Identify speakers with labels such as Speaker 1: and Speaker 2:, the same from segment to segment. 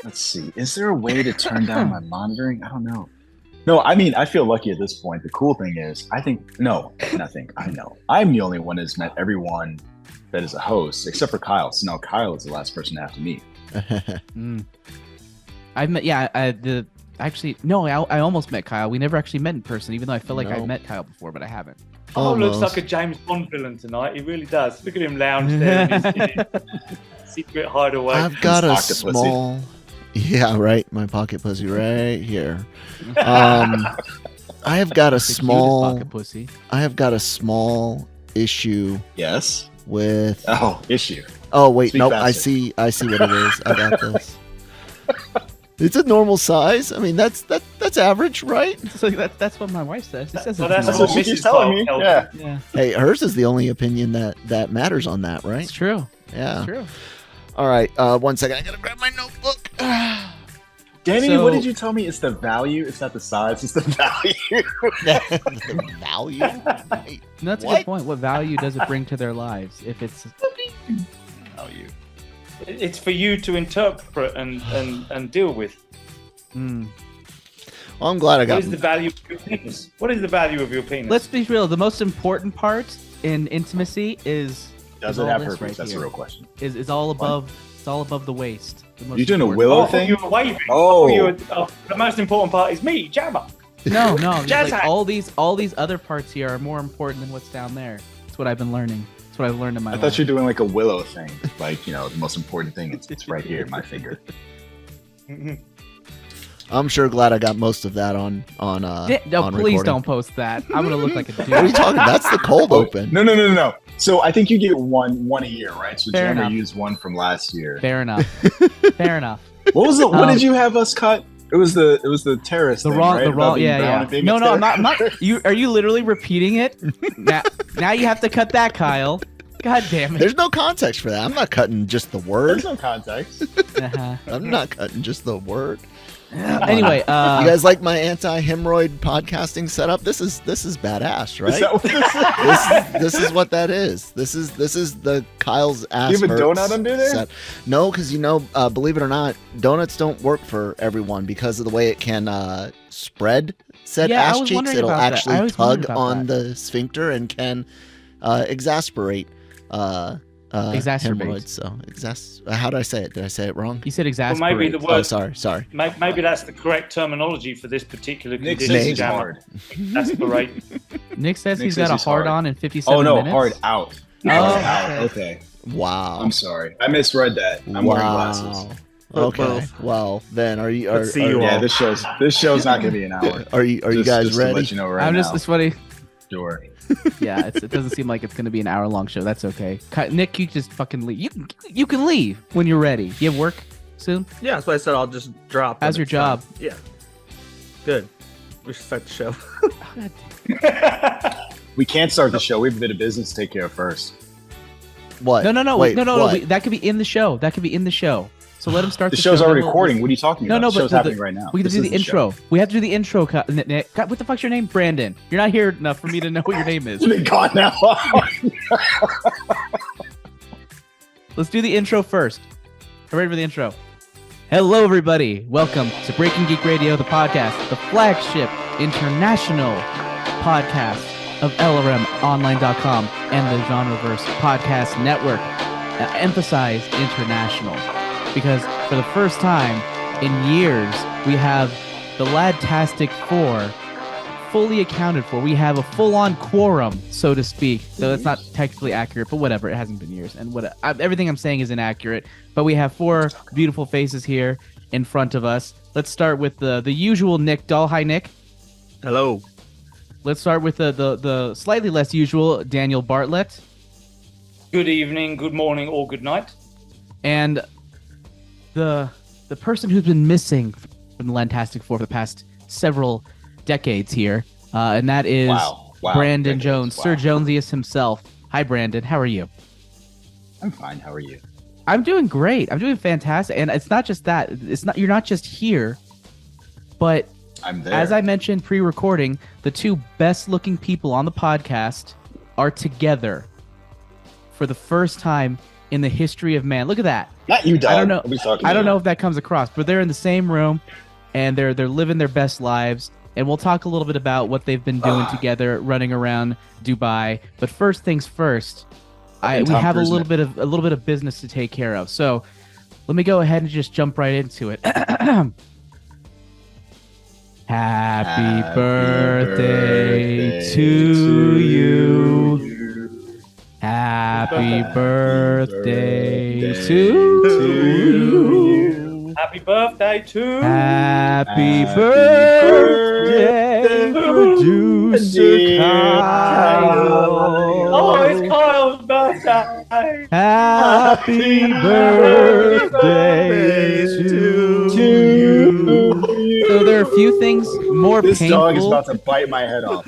Speaker 1: Let's see. Is there a way to turn down my monitoring? I don't know. No, I mean, I feel lucky at this point. The cool thing is, I know. I'm the only one that's met everyone that is a host, except for Kyle. So now Kyle is the last person to have to meet.
Speaker 2: I've met, I almost met Kyle. We never actually met in person, even though I feel like I've met Kyle before, but I haven't.
Speaker 3: Looks like a James Bond villain tonight. He really does. Look at him lounge there in his secret hideaway.
Speaker 4: I've got a small... Yeah, right. My pocket pussy right here. I have got a small
Speaker 2: pocket pussy.
Speaker 4: I have got a small issue.
Speaker 1: Yes.
Speaker 4: With
Speaker 1: issue.
Speaker 4: Oh wait,
Speaker 1: Speak
Speaker 4: nope.
Speaker 1: faster.
Speaker 4: I see what it is. I got this. It's a normal size. I mean, that's average, right?
Speaker 2: So that's what my wife says. She says
Speaker 3: that's what she's telling me.
Speaker 1: Yeah.
Speaker 4: Hey, hers is the only opinion that matters on that, right?
Speaker 2: It's true.
Speaker 4: Yeah.
Speaker 2: It's true.
Speaker 4: All right. 1 second. I gotta grab my notebook.
Speaker 1: Danny, what did you tell me? It's the value. It's not the size. It's the value.
Speaker 4: The value? Wait,
Speaker 2: no, that's a good point. What value does it bring to their lives? If it's
Speaker 1: value,
Speaker 3: it's for you to interpret and deal with.
Speaker 4: Well, I'm glad I got.
Speaker 3: What is the value of your penis? What is the value of your penis?
Speaker 2: Let's be real. The most important part in intimacy is.
Speaker 1: Does it have purpose? Right, that's the real question.
Speaker 2: Is all above. It's all above the waist.
Speaker 1: You doing a willow thing?
Speaker 3: You were waving. The most important part is me, Jabba.
Speaker 2: No. Like all these other parts here are more important than what's down there. That's what I've been learning. That's what I've learned in my life.
Speaker 1: I thought you're doing like a willow thing. Like, the most important thing it's right here, my finger.
Speaker 4: I'm sure glad I got most of that on
Speaker 2: please
Speaker 4: recording.
Speaker 2: don't post that. I'm gonna look like a dude.
Speaker 4: What are you talking? That's the cold open.
Speaker 1: No. So I think you get one a year, right? So
Speaker 2: Fair
Speaker 1: Jammer
Speaker 2: enough.
Speaker 1: used one from last year.
Speaker 2: Fair enough. Fair enough.
Speaker 1: What was what did you have us cut? It was the terrorist.
Speaker 2: The
Speaker 1: thing,
Speaker 2: wrong,
Speaker 1: right?
Speaker 2: the wrong,
Speaker 1: About being
Speaker 2: yeah.
Speaker 1: brown and
Speaker 2: No,
Speaker 1: being
Speaker 2: I'm not. Are you literally repeating it? now you have to cut that, Kyle. God damn it.
Speaker 4: There's no context for that. I'm not cutting just the word.
Speaker 1: There's no context.
Speaker 4: I'm not cutting just the word.
Speaker 2: Anyway,
Speaker 4: you guys like my anti-hemorrhoid podcasting setup? This is badass, right?
Speaker 1: Is that what
Speaker 4: this is what that is. This is the Kyle's ass.
Speaker 1: Do you have a
Speaker 4: hurts
Speaker 1: donut under there?
Speaker 4: set. No, because believe it or not, donuts don't work for everyone because of the way it can spread said ass cheeks. It'll actually tug on the sphincter and can exasperate.
Speaker 2: Exacerbate.
Speaker 4: So how did I say it? Did I say it wrong?
Speaker 2: You said exasperate.
Speaker 3: Well, maybe the word.
Speaker 4: Oh, sorry.
Speaker 3: Maybe that's the correct terminology for this particular
Speaker 1: Nick
Speaker 3: condition.
Speaker 1: says it's hard.
Speaker 3: Exasperate.
Speaker 2: Nick says
Speaker 1: Nick
Speaker 2: he's
Speaker 1: says
Speaker 2: got a
Speaker 1: he's
Speaker 2: hard
Speaker 1: hard.
Speaker 2: on in 57 minutes.
Speaker 1: Oh no, hard out.
Speaker 2: Oh,
Speaker 1: Okay.
Speaker 4: Wow.
Speaker 1: I'm sorry. I misread that. I'm wearing glasses.
Speaker 4: Okay. Well, then are you?
Speaker 1: Yeah, this show's not gonna be an hour.
Speaker 4: Are you guys
Speaker 1: just
Speaker 4: ready?
Speaker 1: To let you know right
Speaker 2: I'm just
Speaker 1: now.
Speaker 2: it's funny.
Speaker 1: Sure.
Speaker 2: Yeah, it doesn't seem like it's gonna be an hour-long show. That's okay. Nick, you just fucking leave. You can leave when you're ready. You have work soon?
Speaker 5: Yeah, that's why I said I'll just drop.
Speaker 2: How's your job?
Speaker 5: Yeah. Good. We should start the show.
Speaker 1: We can't start the show. We have a bit of business to take care of first.
Speaker 4: What?
Speaker 2: No.
Speaker 4: Wait,
Speaker 2: No. That could be in the show. So let him start
Speaker 1: The
Speaker 2: the
Speaker 1: show's
Speaker 2: show.
Speaker 1: already recording. What are you talking about?
Speaker 2: No,
Speaker 1: The show's
Speaker 2: but
Speaker 1: happening right now.
Speaker 2: We have to
Speaker 1: This
Speaker 2: do the
Speaker 1: is show.
Speaker 2: intro. We have to do the intro. Nick, God, what the fuck's your name? Brandon. You're not here enough for me to know what your name is.
Speaker 1: It's been gone now.
Speaker 2: Let's do the intro first. I'm ready for the intro. Hello, everybody. Welcome to Breaking Geek Radio, the podcast, the flagship international podcast of LRMonline.com and the Genreverse Podcast Network. Emphasize international, because for the first time in years, we have the Ladtastic 4 fully accounted for. We have a full-on quorum, so to speak. So that's not technically accurate, but whatever. It hasn't been years, and everything I'm saying is inaccurate. But we have 4 beautiful faces here in front of us. Let's start with the usual Nick Dahl. Hi, Nick.
Speaker 5: Hello.
Speaker 2: Let's start with the slightly less usual Daniel Bartlett.
Speaker 3: Good evening, good morning, or good night.
Speaker 2: And the person who's been missing from the Lantastic 4 for the past several decades here, and that is Brandon Jones, Sir Jonesius himself. Hi, Brandon. How are you?
Speaker 1: I'm fine. How are you?
Speaker 2: I'm doing great. I'm doing fantastic. And it's not just that. You're not just here, but
Speaker 1: I'm there.
Speaker 2: As I mentioned pre-recording, the 2 best-looking people on the podcast are together for the first time in the history of man. Look at that.
Speaker 1: Not you, dog.
Speaker 2: I don't know. I don't know if that comes across, but they're in the same room, and they're living their best lives. And we'll talk a little bit about what they've been doing together, running around Dubai. But first things first, we have a little bit of business to take care of. So let me go ahead and just jump right into it. Happy birthday to you. Happy birthday to you.
Speaker 3: Happy birthday to
Speaker 2: Happy birthday, producer Kyle.
Speaker 3: Oh, it's Kyle's birthday.
Speaker 2: Happy birthday to you. So there are a few things more
Speaker 1: This
Speaker 2: painful.
Speaker 1: dog is about to bite my head off.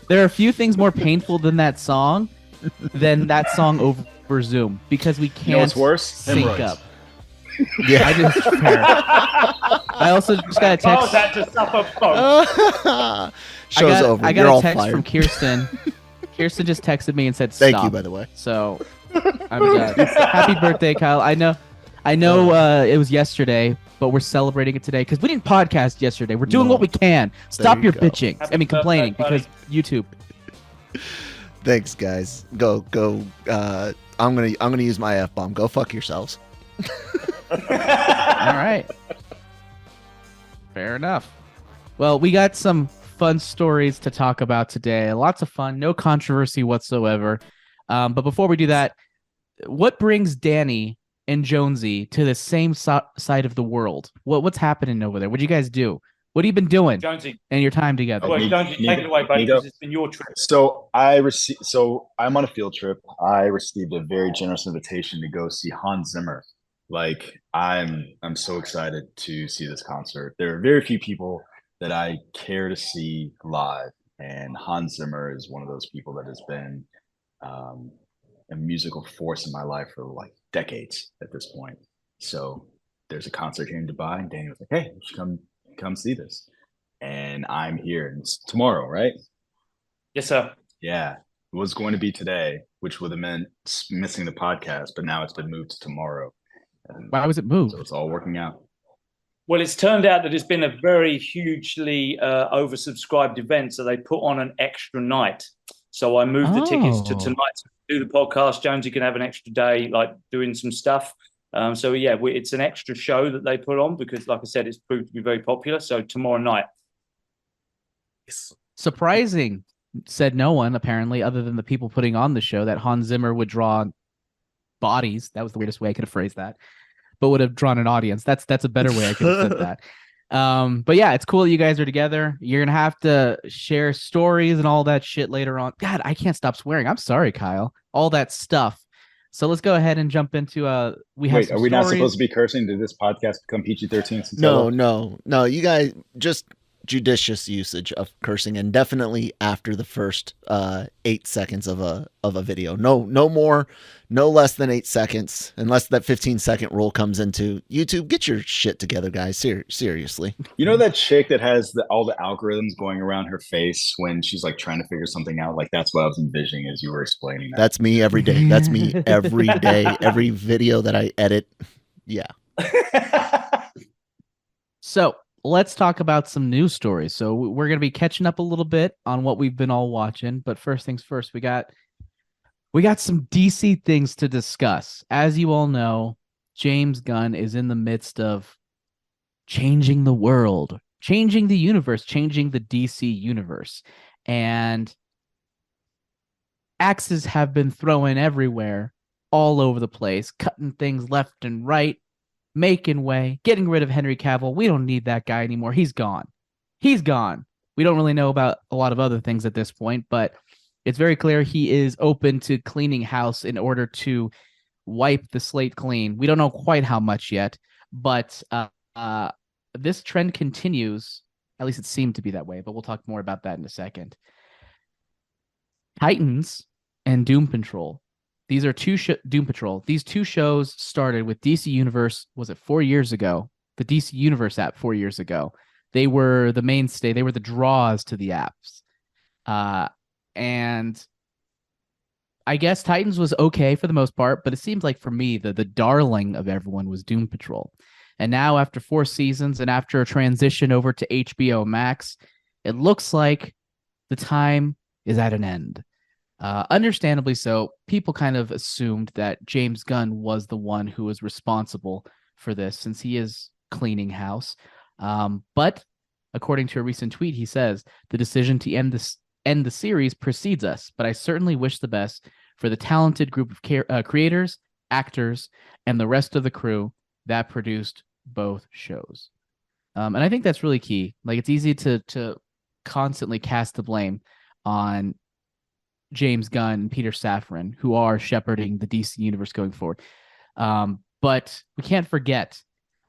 Speaker 2: There are a few things more painful than that song over Zoom because we can't
Speaker 1: what's worse?
Speaker 2: sync
Speaker 1: Hemorrhoids.
Speaker 2: up. Yeah, I just I also just got a text.
Speaker 3: Had to suffer from.
Speaker 4: Show's over.
Speaker 2: I
Speaker 4: You're
Speaker 2: got
Speaker 4: all
Speaker 2: a text
Speaker 4: fired.
Speaker 2: from Kirsten. Kirsten just texted me and said, "Stop."
Speaker 4: Thank you, by the way.
Speaker 2: So I'm done. Happy birthday, Kyle. I know. It was yesterday, but we're celebrating it today because we didn't podcast yesterday. We're doing what we can. Stop
Speaker 4: you
Speaker 2: your
Speaker 4: go.
Speaker 2: bitching. Complaining
Speaker 3: birthday,
Speaker 2: because YouTube.
Speaker 4: Thanks, guys. Go. I'm gonna use my F-bomb. Go fuck yourselves.
Speaker 2: All right. Fair enough. Well, we got some fun stories to talk about today. Lots of fun, no controversy whatsoever. But before we do that, what brings Danny and Jonesy to the same side of the world? What's happening over there? What do you guys do? What have you been doing
Speaker 3: Jonesy,
Speaker 2: in your time together?
Speaker 3: Jonesy, take it away, buddy, because it's been your trip.
Speaker 1: So I'm on a field trip. I received a very generous invitation to go see Hans Zimmer. Like I'm so excited to see this concert. There are very few people that I care to see live, and Hans Zimmer is one of those people that has been a musical force in my life for like decades at this point. So there's a concert here in Dubai, and Danny was like, "Hey, you should come see this." And I'm here. And it's tomorrow, right?
Speaker 3: Yes, sir.
Speaker 1: Yeah. It was going to be today, which would have meant missing the podcast, but now it's been moved to tomorrow. And
Speaker 2: Why was it moved?
Speaker 1: so it's all working out.
Speaker 3: Well, it's turned out that it's been a very hugely oversubscribed event, so they put on an extra night. So I moved the tickets to tonight to do the podcast. Jonesy can have an extra day, like doing some stuff. So yeah, it's an extra show that they put on because, like I said, it's proved to be very popular. So tomorrow night.
Speaker 2: Surprising, said no one, apparently, other than the people putting on the show, that Hans Zimmer would draw bodies. That was the weirdest way I could have phrased that, but would have drawn an audience. That's a better way I could have said that. But yeah, it's cool that you guys are together. You're gonna have to share stories and all that shit later on. God, I can't stop swearing. I'm sorry, Kyle. All that stuff. So let's go ahead and jump into
Speaker 1: Wait, are we not supposed to be cursing? Did this podcast become PG-13?
Speaker 4: No. You guys just judicious usage of cursing, and definitely after the first 8 seconds of a video. No more, no less than 8 seconds, unless that 15-second rule comes into YouTube. Get your shit together, guys. Seriously.
Speaker 1: You know that chick that has all the algorithms going around her face when she's like trying to figure something out? Like that's what I was envisioning as you were explaining that.
Speaker 4: That's me every day. That's me every day. Every video that I edit. Yeah.
Speaker 2: So let's talk about some news stories. So we're going to be catching up a little bit on what we've been all watching. But first things first, we got some DC things to discuss. As you all know, James Gunn is in the midst of changing the world, changing the universe, changing the DC universe. And axes have been thrown everywhere, all over the place, cutting things left and right, making way, getting rid of Henry Cavill. We don't need that guy anymore. He's gone. We don't really know about a lot of other things at this point, but it's very clear he is open to cleaning house in order to wipe the slate clean. We don't know quite how much yet, but this trend continues. At least it seemed to be that way, but we'll talk more about that in a second. Titans and Doom Patrol. These are Doom Patrol. These two shows started with DC Universe. Was it 4 years ago? The DC Universe app 4 years ago. They were the mainstay. They were the draws to the apps. And I guess Titans was okay for the most part, but it seems like for me, the darling of everyone was Doom Patrol. And now after 4 seasons and after a transition over to HBO Max, it looks like the time is at an end. Understandably so, people kind of assumed that James Gunn was the one who was responsible for this since he is cleaning house. But according to a recent tweet, he says, the decision to end the series precedes us, but I certainly wish the best for the talented group of creators, actors, and the rest of the crew that produced both shows. And I think that's really key. Like, it's easy to constantly cast the blame on James Gunn and Peter Safran, who are shepherding the DC universe going forward. But we can't forget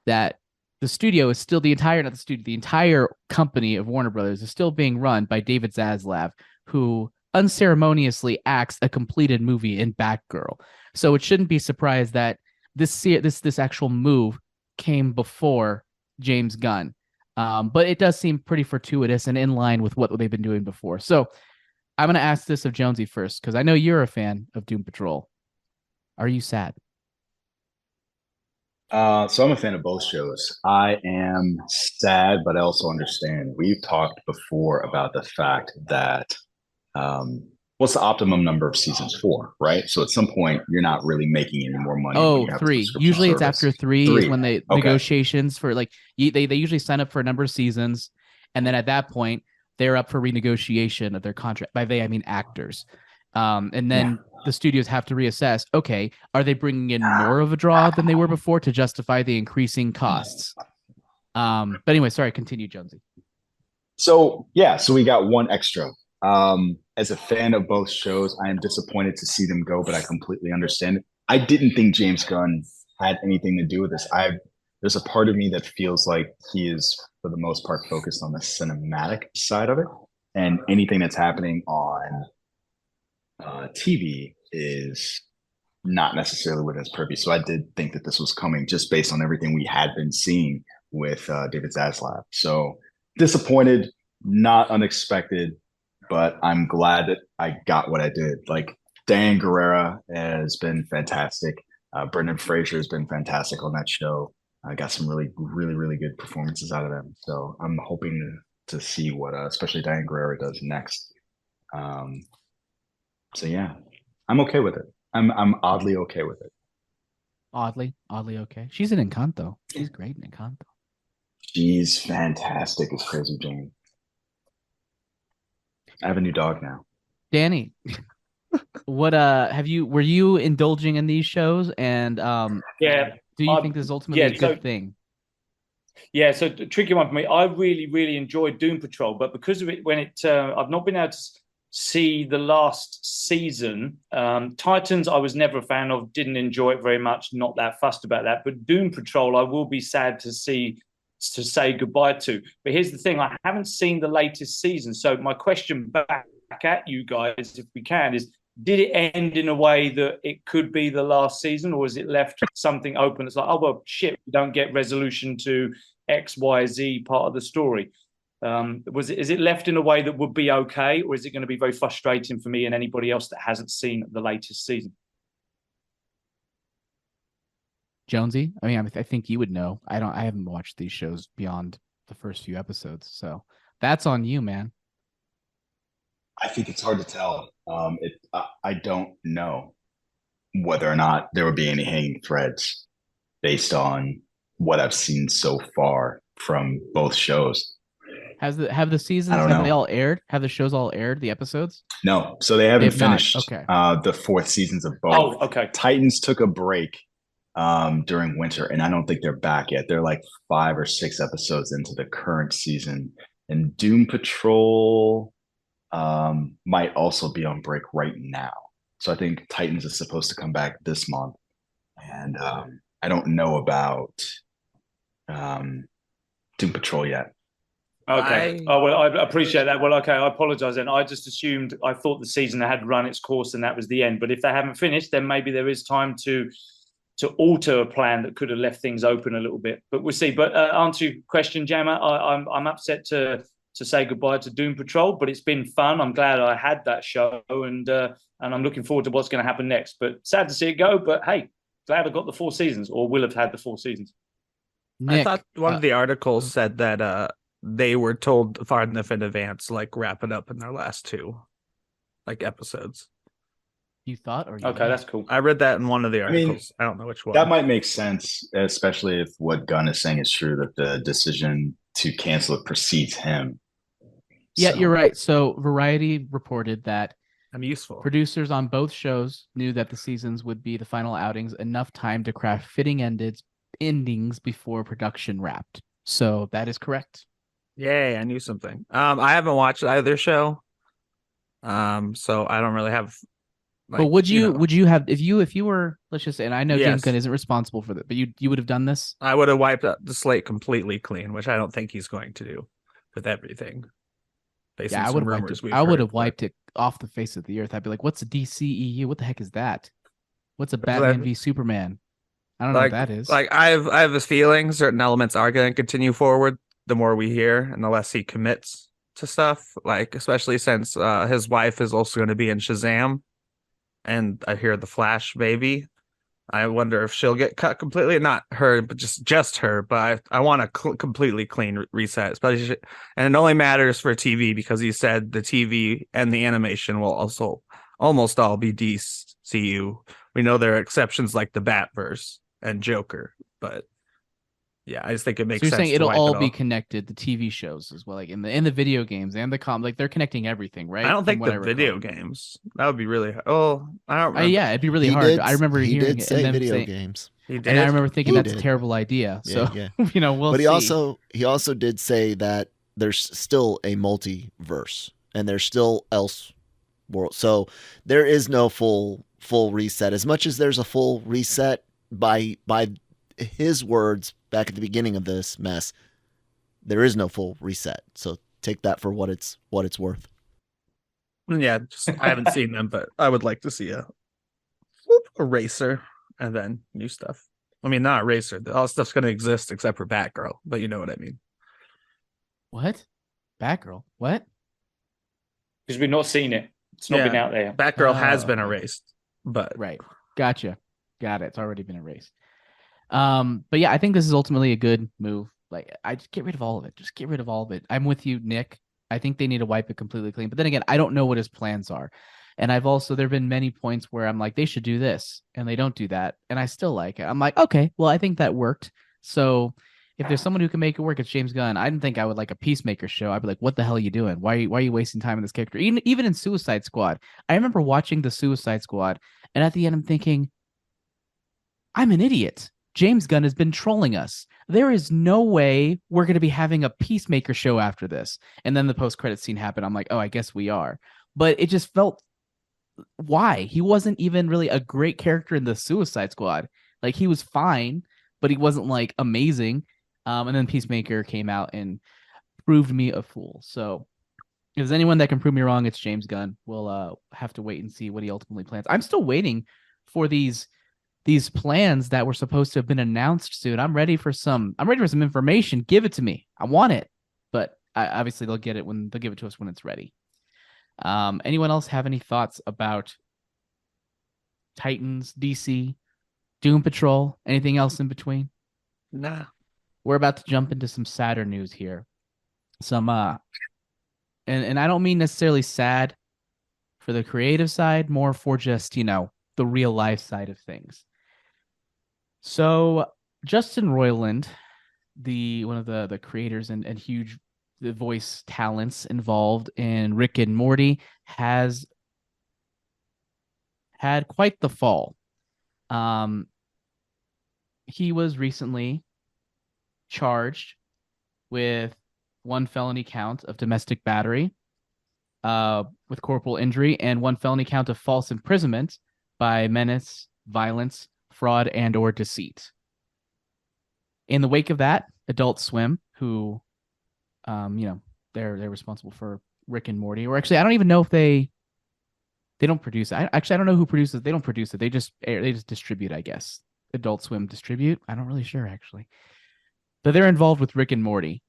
Speaker 2: that the studio is still the entire company of Warner Brothers is still being run by David Zaslav, who unceremoniously acts a completed movie in Batgirl. So it shouldn't be surprised that this actual move came before James Gunn. But it does seem pretty fortuitous and in line with what they've been doing before. So I'm going to ask this of Jonesy first, because I know you're a fan of Doom Patrol. Are you sad?
Speaker 1: So I'm a fan of both shows. I am sad, but I also understand. We've talked before about the fact that what's the optimum number of seasons? 4, right? So at some point, you're not really making any more money.
Speaker 2: Oh, 3. Usually it's after 3 is when they negotiations for they usually sign up for a number of seasons, and then at that point they're up for renegotiation of their contract. By they, I mean actors. And then the studios have to reassess, okay, are they bringing in more of a draw than they were before to justify the increasing costs? But anyway, sorry, continue, Jonesy.
Speaker 1: So we got one extra. As a fan of both shows, I am disappointed to see them go, but I completely understand it. I didn't think James Gunn had anything to do with this. There's a part of me that feels like he is, for the most part, focused on the cinematic side of it, and anything that's happening on TV is not necessarily within his purview. So I did think that this was coming just based on everything we had been seeing with David Zaslav. So disappointed, not unexpected, but I'm glad that I got what I did. Like, Diane Guerrera has been fantastic. Brendan Fraser has been fantastic on that show. I got some really, really, really good performances out of them. So I'm hoping to see what especially Diane Guerrera does next. So yeah, I'm okay with it. I'm oddly okay with it.
Speaker 2: Oddly okay. She's in Encanto. She's great in Encanto.
Speaker 1: She's fantastic as Crazy Jane. I have a new dog now.
Speaker 2: Danny, what were you indulging in these shows, and do you think this is ultimately a good thing?
Speaker 3: Yeah, so tricky one for me. I really, really enjoyed Doom Patrol, but because of it, I've not been able to see the last season. Titans, I was never a fan of, didn't enjoy it very much, not that fussed about that. But Doom Patrol, I will be sad to say goodbye to. But here's the thing, I haven't seen the latest season. So my question back at you guys, if we can, is did it end in a way that it could be the last season, or is it left something open? It's like, oh, well, shit, we don't get resolution to X, Y, Z part of the story. Is it left in a way that would be okay, or is it going to be very frustrating for me and anybody else that hasn't seen the latest season?
Speaker 2: Jonesy, I mean, I think you would know. I haven't watched these shows beyond the first few episodes, so that's on you, man.
Speaker 1: I think it's hard to tell. I don't know whether or not there would be any hanging threads based on what I've seen so far from both shows.
Speaker 2: Have the seasons, they all aired? Have the shows all aired, the episodes?
Speaker 1: No, so they haven't finished
Speaker 2: the
Speaker 1: 4th seasons of both.
Speaker 3: Oh, okay.
Speaker 1: Titans took a break during winter, and I don't think they're back yet. They're like 5 or 6 episodes into the current season. And Doom Patrol might also be on break right now. So I think Titans is supposed to come back this month. And I don't know about Doom Patrol yet.
Speaker 3: Okay. Well, I appreciate that. Well, okay, I apologize then. I thought the season had run its course and that was the end. But if they haven't finished, then maybe there is time to alter a plan that could have left things open a little bit. But we'll see. But answer your question, Jammer, I'm upset to to say goodbye to Doom Patrol, but it's been fun. I'm glad I had that show, and I'm looking forward to what's going to happen next. But sad to see it go, but hey, glad I got the 4 seasons, or will have had the 4 seasons.
Speaker 2: Nick,
Speaker 5: I thought one of the articles said that they were told far enough in advance, like wrap it up in their last 2 episodes.
Speaker 2: You thought, or
Speaker 3: okay, that's cool.
Speaker 5: I read that in one of the articles. I don't know which one.
Speaker 1: That might make sense, especially if what Gunn is saying is true, that the decision to cancel it precedes him.
Speaker 2: Yeah, you're right. So Variety reported that
Speaker 5: I'm useful.
Speaker 2: Producers on both shows knew that the seasons would be the final outings, enough time to craft fitting endings before production wrapped. So that is correct.
Speaker 5: Yay, I knew something. I haven't watched either show. So I don't really have.
Speaker 2: But would you have if you were, let's just say, and I know James Gunn isn't responsible for that, but you would have done this?
Speaker 5: I would have wiped out the slate completely clean, which I don't think he's going to do with everything.
Speaker 2: I would have wiped it off the face of the earth. I'd be like, what's a DCEU? What the heck is that? What's a Batman v Superman? I don't know what that is.
Speaker 5: I have a feeling certain elements are going to continue forward the more we hear and the less he commits to stuff, especially since his wife is also going to be in Shazam. And I hear the Flash baby. I wonder if she'll get cut completely. Not her, but just her. But I want a completely clean reset. Especially, and it only matters for TV because he said the TV and the animation will also almost all be DCU. We know there are exceptions like the Batverse and Joker, but yeah, I just think it makes sense.
Speaker 2: So you're saying it'll all be connected, the TV shows as well, in the video games and the they're connecting everything, right?
Speaker 5: I don't think the video games. That would be really hard. Oh, I don't remember.
Speaker 2: Yeah, it'd be really hard. I remember hearing it and
Speaker 4: video games.
Speaker 5: He did.
Speaker 2: And I remember thinking that's a terrible idea. So we'll
Speaker 4: But
Speaker 2: see.
Speaker 4: he also did say that there's still a multiverse and there's still else world. So there is no full reset. As much as there's a full reset by his words back at the beginning of this mess, there is no full reset. So take that for what it's worth.
Speaker 5: Yeah, I haven't seen them, but I would like to see a eraser and then new stuff. I mean, not eraser. All stuff's going to exist except for Batgirl, but you know what I mean.
Speaker 2: What? Batgirl? What?
Speaker 3: Because we've not seen it. It's not been out there.
Speaker 5: Batgirl has been erased, but
Speaker 2: right. Gotcha. Got it. It's already been erased. But yeah, I think this is ultimately a good move. I just get rid of all of it. Just get rid of all of it. I'm with you, Nick. I think they need to wipe it completely clean. But then again, I don't know what his plans are. And there have been many points where I'm like, they should do this, and they don't do that. And I still like it. I'm like, okay, well, I think that worked. So if there's someone who can make it work, it's James Gunn. I didn't think I would like a Peacemaker show. I'd be like, what the hell are you doing? Why are you wasting time on this character? Even in Suicide Squad. I remember watching the Suicide Squad, and at the end I'm thinking, I'm an idiot. James Gunn has been trolling us. There is no way we're going to be having a Peacemaker show after this. And then the post-credit scene happened. I'm like, oh, I guess we are. But it just felt, why? He wasn't even really a great character in the Suicide Squad. He was fine, but he wasn't amazing. And then Peacemaker came out and proved me a fool. So if there's anyone that can prove me wrong, it's James Gunn. We'll have to wait and see what he ultimately plans. I'm still waiting for these plans that were supposed to have been announced soon. I'm ready for some information. Give it to me. I want it. But obviously they'll give it to us when it's ready. Anyone else have any thoughts about Titans, DC, Doom Patrol, anything else in between?
Speaker 5: Nah.
Speaker 2: We're about to jump into some sadder news here. Some and I don't mean necessarily sad for the creative side, more for just, the real life side of things. So Justin Roiland, one of the creators and huge voice talents involved in Rick and Morty, has had quite the fall. He was recently charged with 1 felony count of domestic battery with corporal injury and 1 felony count of false imprisonment by menace, violence, fraud, and or deceit. In the wake of that, Adult Swim, who, they're responsible for Rick and Morty, or actually, I don't even know if they don't produce it. I don't know who produces. They don't produce it. They just distribute, I guess. Adult Swim distribute. I'm not really sure actually, but they're involved with Rick and Morty,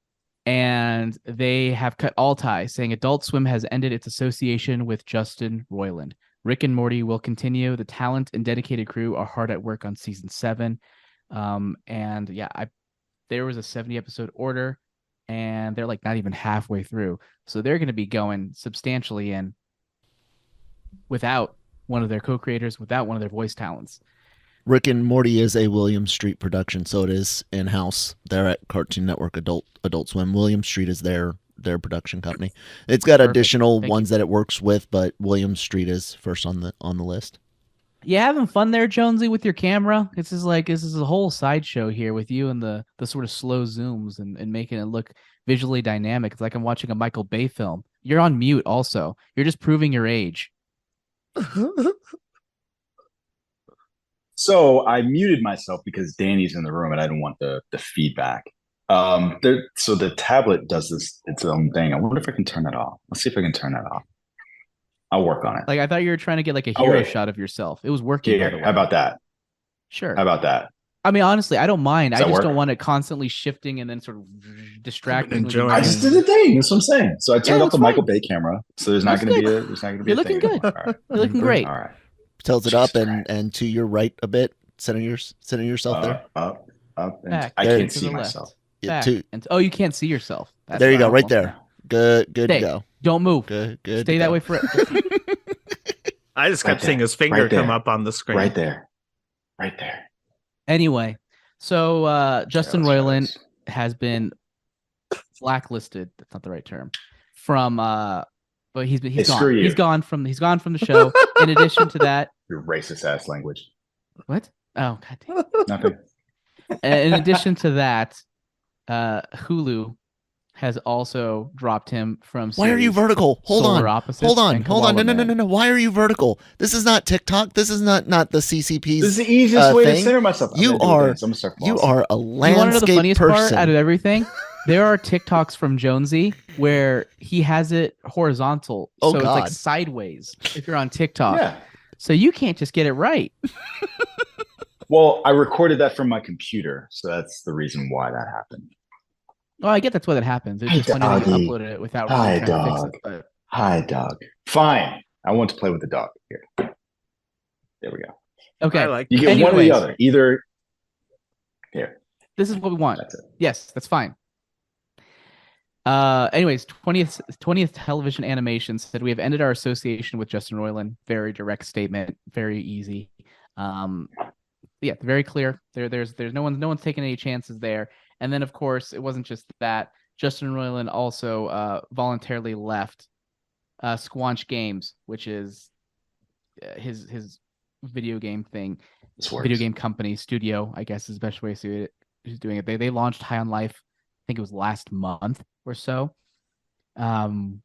Speaker 2: and they have cut all ties, saying Adult Swim has ended its association with Justin Roiland. Rick and Morty will continue. The talent and dedicated crew are hard at work on season 7. And yeah, there was a 70 episode order, and they're like not even halfway through. So they're going to be going substantially in without one of their co-creators, without one of their voice talents.
Speaker 4: Rick and Morty is a William Street production, so it is in-house. They're at Cartoon Network Adult Swim. William Street is their production company. It's got additional ones that it works with, but William Street is first on the list.
Speaker 2: You having fun there, Jonesy, with your camera? This is a whole sideshow here with you and the sort of slow zooms and making it look visually dynamic. It's like I'm watching a Michael Bay film. You're on mute also. You're just proving your age.
Speaker 1: So I muted myself because Danny's in the room and I didn't want the feedback. So the tablet does its own thing. I wonder if I can turn that off. Let's see if I can turn that off. I'll work on it.
Speaker 2: Like I thought you were trying to get like a hero shot of yourself. It was working.
Speaker 1: Yeah, how about that?
Speaker 2: Sure.
Speaker 1: How about that?
Speaker 2: I mean, honestly, I don't mind. I just
Speaker 1: work?
Speaker 2: don't want it constantly shifting and then sort of distracting.
Speaker 1: I just did the thing. That's what I'm saying. So I turned off the Michael Bay camera. So there's not going to be a.
Speaker 2: You're looking good. Right. You're looking great.
Speaker 1: All right.
Speaker 4: Tells it up and to your right a bit. Center yourself there.
Speaker 1: Up.
Speaker 2: Back.
Speaker 1: I can't see myself.
Speaker 2: Back. You can't see yourself.
Speaker 4: That's there you go, right there. Good to go.
Speaker 2: Don't move.
Speaker 4: Good.
Speaker 2: Stay that way forever.
Speaker 5: I just kept seeing his finger come up on the screen.
Speaker 1: Right there.
Speaker 2: Anyway, so Justin Roiland has been blacklisted. That's not the right term. From but he's gone. He's gone from the show. In addition to that,
Speaker 1: your racist ass language.
Speaker 2: What? Oh, god damn.
Speaker 1: Nothing.
Speaker 2: In addition to that, Hulu has also dropped him from.
Speaker 4: Why are you vertical? Hold on. No. Why are you vertical? This is not TikTok. This is not the CCP's.
Speaker 1: This is the easiest way to center myself.
Speaker 4: You are a landscape
Speaker 2: You want to know the funniest part out of everything? There are TikToks from Jonesy where he has it horizontal, so it's like sideways. If you're on TikTok,
Speaker 1: yeah.
Speaker 2: So you can't just get it right.
Speaker 1: Well, I recorded that from my computer, so that's the reason why that happened.
Speaker 2: Oh, I get that's why that happens. It's just funny that you uploaded it without really trying to fix it. But...
Speaker 1: Hi, dog. Fine. I want to play with the dog. Here. There we go.
Speaker 2: Okay.
Speaker 1: You get one or the other. Either here.
Speaker 2: This is what we want.
Speaker 1: That's it.
Speaker 2: Yes, that's fine. Anyways, 20th Television Animation said we have ended our association with Justin Roiland. Very direct statement, very easy. Yeah, very clear. There's no one's taking any chances there. And then of course it wasn't just that. Justin Roiland also voluntarily left Squanch Games, which is his video game thing, video game company studio, I guess is the best way to see it. Who's doing it? They launched High on Life. I think it was last month or so,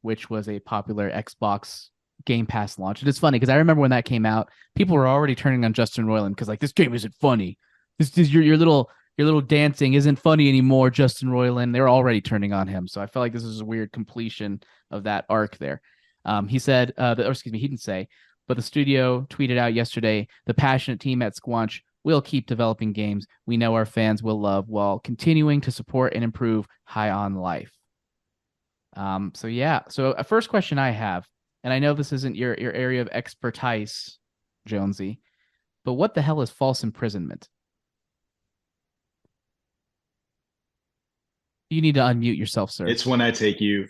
Speaker 2: which was a popular Xbox Game Pass launch. And it's funny because I remember when that came out, people were already turning on Justin Roiland because like this game isn't funny. This is your little dancing isn't funny anymore, Justin Roiland. They were already turning on him. So I felt like this is a weird completion of that arc there. He said, he didn't say, but the studio tweeted out yesterday, the passionate team at Squanch will keep developing games we know our fans will love while continuing to support and improve High on Life. So a first question I have, and I know this isn't your area of expertise, Jonesy, but what the hell is false imprisonment? You need to unmute yourself, sir.
Speaker 1: It's when I take you.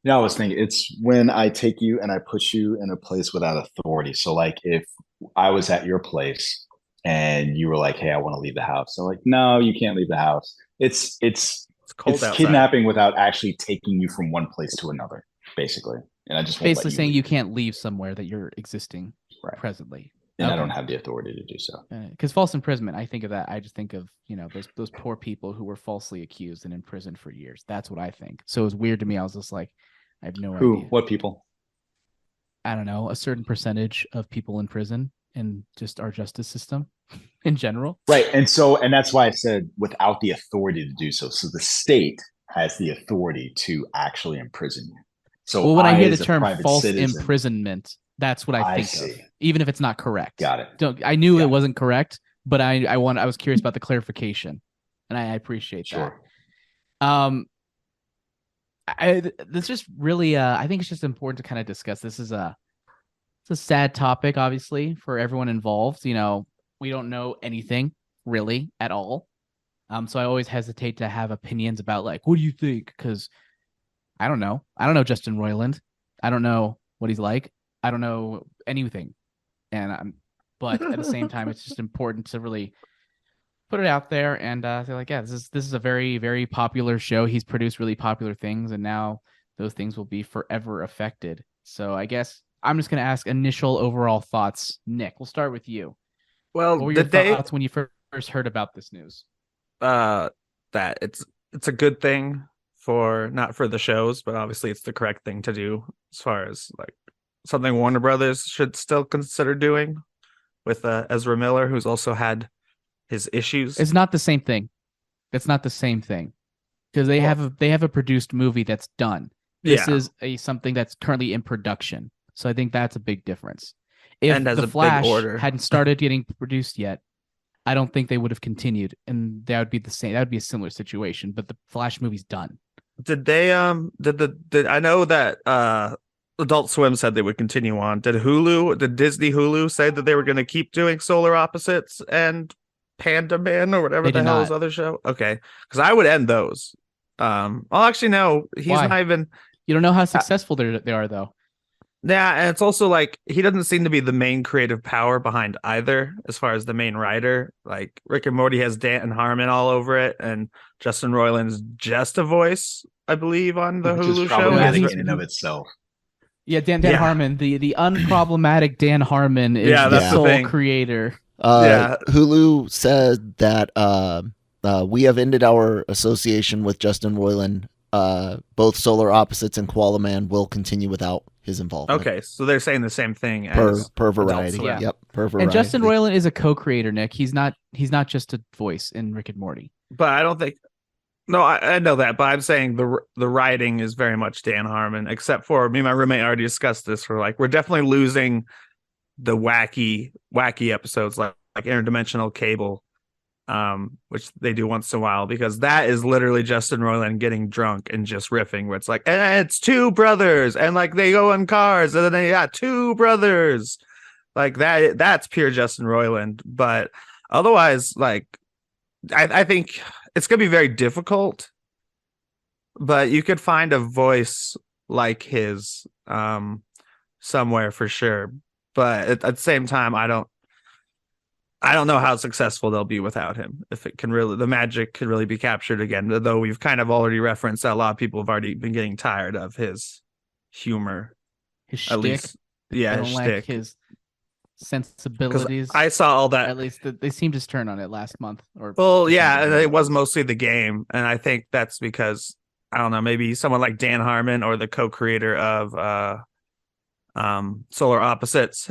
Speaker 1: No, I was thinking it's when I take you and I put you in a place without authority. So like if I was at your place and you were like, hey, I want to leave the house. So like, no, you can't leave the house. It's cold outside. Kidnapping without actually taking you from one place to another, basically. And I just
Speaker 2: basically saying you can't leave somewhere that you're existing presently.
Speaker 1: And I don't have the authority to do so.
Speaker 2: Because false imprisonment, I think of that. I just think of, those poor people who were falsely accused and imprisoned for years. That's what I think. So it was weird to me. I was just like, I have no idea.
Speaker 1: What people?
Speaker 2: I don't know. A certain percentage of people in prison and just our justice system in general.
Speaker 1: Right. And that's why I said without the authority to do so. So the state has the authority to actually imprison you. So
Speaker 2: when I hear the term false imprisonment, that's what I think of, even if it's not correct.
Speaker 1: Got it.
Speaker 2: I knew it wasn't correct, but I was curious about the clarification, and I appreciate that. this just really, I think it's just important to kind of discuss. It's a sad topic, obviously, for everyone involved. You know, we don't know anything really at all. So I always hesitate to have opinions about like, what do you think? Because I don't know. I don't know Justin Roiland. I don't know what he's like. I don't know anything. But at the same time, it's just important to really put it out there and say like, yeah, this is a very, very popular show. He's produced really popular things, and now those things will be forever affected. So I guess I'm just going to ask initial overall thoughts. Nick, we'll start with you.
Speaker 5: Well,
Speaker 2: what were your thoughts when you first heard about this news?
Speaker 5: That it's a good thing not for the shows, but obviously it's the correct thing to do as far as like something Warner Brothers should still consider doing with Ezra Miller, who's also had his issues.
Speaker 2: It's not the same thing. It's not the same thing because they have a produced movie that's done. This is something that's currently in production. So I think that's a big difference. If The Flash hadn't started getting produced yet, I don't think they would have continued, and that would be the same. That would be a similar situation. But the Flash movie's done.
Speaker 5: Did they did I know that Adult Swim said they would continue on. Did Disney Hulu say that they were going to keep doing Solar Opposites and Panda Man or whatever the hell his other show? Okay, because I would end those. Well, actually, no, he's not even.
Speaker 2: You don't know how successful they are, though.
Speaker 5: Yeah, and it's also like he doesn't seem to be the main creative power behind either, as far as the main writer. Like Rick and Morty has Dan Harmon all over it, and Justin Roiland's just a voice, I believe, on the Hulu show.
Speaker 1: In and of itself.
Speaker 2: Yeah, Dan Harmon, the unproblematic Dan Harmon is the sole creator.
Speaker 4: Hulu said that we have ended our association with Justin Roiland. Both Solar Opposites and Koala Man will continue without his involvement.
Speaker 5: Okay, so they're saying the same thing
Speaker 4: per variety. Yep, per variety.
Speaker 2: And Justin Roiland is a co-creator, Nick. He's not just a voice in Rick and Morty.
Speaker 5: But I don't think. No, I know that, but I'm saying the writing is very much Dan Harmon, except for me and my roommate already discussed this. We're definitely losing the wacky episodes like Interdimensional Cable, which they do once in a while, because that is literally Justin Roiland getting drunk and just riffing, where it's like, and it's two brothers, and like they go in cars, and then they got two brothers, like that's pure Justin Roiland. But otherwise, like I think it's gonna be very difficult, but you could find a voice like his somewhere for sure. But at the same time, I don't know how successful they'll be without him. If the magic can really be captured again, though we've kind of already referenced that a lot of people have already been getting tired of his humor.
Speaker 2: His shtick.
Speaker 5: Yeah, his shtick.
Speaker 2: Like his sensibilities.
Speaker 5: I saw all that.
Speaker 2: At least they seemed to turn on it last month.
Speaker 5: It was mostly the game, and I think that's because I don't know, maybe someone like Dan Harmon or the co-creator of Solar Opposites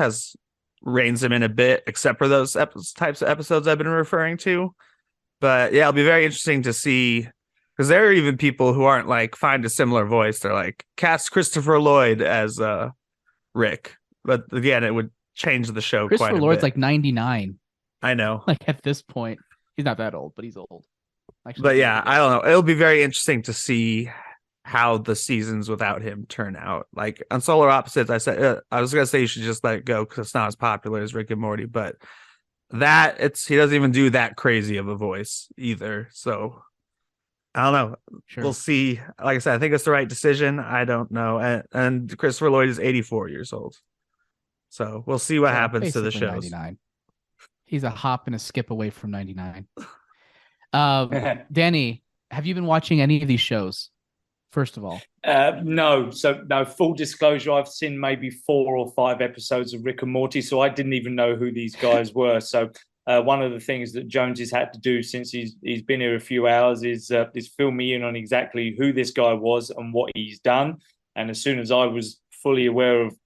Speaker 5: reins him in a bit, except for those types of episodes I've been referring to. But yeah, it'll be very interesting to see, because there are even people who aren't like find a similar voice. They're like, cast Christopher Lloyd as Rick, but again, it would change the show.
Speaker 2: Christopher Lloyd's like 99.
Speaker 5: I know.
Speaker 2: Like at this point, he's not that old, but he's old.
Speaker 5: Actually, but yeah, I don't know. It'll be very interesting to see how the seasons without him turn out. Like on Solar Opposites, I said I was gonna say you should just let it go because it's not as popular as Rick and Morty, but he doesn't even do that crazy of a voice either. So I don't know. Sure. We'll see. Like I said, I think it's the right decision. I don't know. And Christopher Lloyd is 84 years old. So we'll see what happens to the shows.
Speaker 2: 99. He's a hop and a skip away from 99. Danny, have you been watching any of these shows? First of all,
Speaker 3: no. So no, full disclosure, I've seen maybe 4 or 5 episodes of Rick and Morty, so I didn't even know who these guys were. So one of the things that Jones has had to do since he's been here a few hours is fill me in on exactly who this guy was and what he's done. And as soon as I was fully aware of,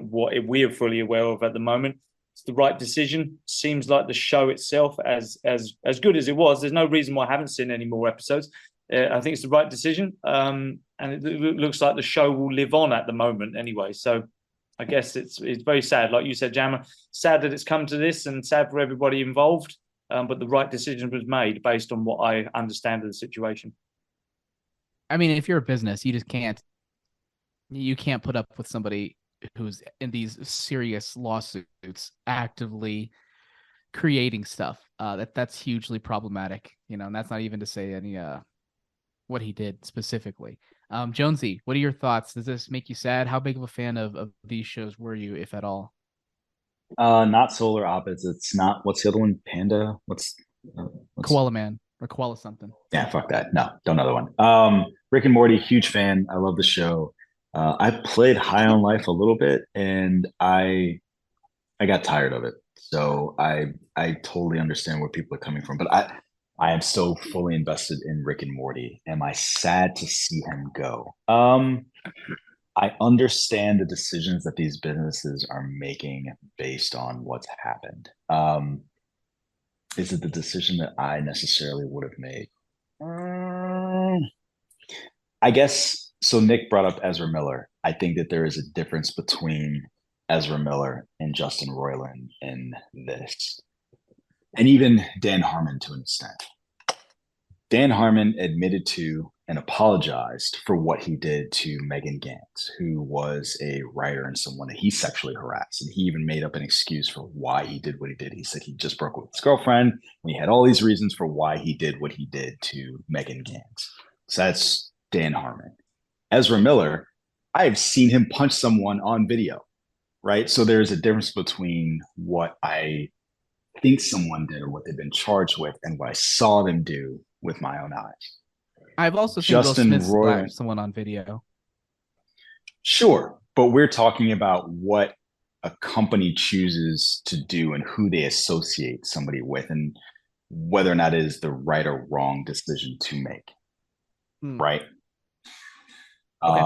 Speaker 3: what we're fully aware of at the moment, it's the right decision. Seems like the show itself, as good as it was, there's no reason why I haven't seen any more episodes. I think it's the right decision, and it looks like the show will live on at the moment anyway. So I guess it's very sad, like you said, Jammer. Sad that it's come to this, and sad for everybody involved. But the right decision was made based on what I understand of the situation.
Speaker 2: I mean, if you're a business, you can't put up with somebody who's in these serious lawsuits actively creating stuff. That's hugely problematic, and that's not even to say any what he did specifically. Jonesy, what are your thoughts? Does this make you sad? How big of a fan of these shows were you, if at all?
Speaker 1: Not Solar Opposites. Not, what's the other one? Panda. What's
Speaker 2: Koala Man or Koala something?
Speaker 1: Yeah, fuck that. No, don't know the one. Rick and Morty, huge fan. I love the show. I played High on Life a little bit, and I got tired of it. So I totally understand where people are coming from, but I am so fully invested in Rick and Morty. Am I sad to see him go? I understand the decisions that these businesses are making based on what's happened. Is it the decision that I necessarily would have made? I guess so. Nick brought up Ezra Miller. I think that there is a difference between Ezra Miller and Justin Roiland in this, and even Dan Harmon to an extent. Dan Harmon admitted to and apologized for what he did to Megan Gantz, who was a writer and someone that he sexually harassed. And he even made up an excuse for why he did what he did. He said he just broke up with his girlfriend, and he had all these reasons for why he did what he did to Megan Gantz. So that's Dan Harmon. Ezra Miller, I've seen him punch someone on video, right? So there's a difference between what I think someone did or what they've been charged with and what I saw them do with my own eyes.
Speaker 2: I've also seen Will Smith slap someone on video.
Speaker 1: Sure, but we're talking about what a company chooses to do and who they associate somebody with, and whether or not it is the right or wrong decision to make. Right? Okay.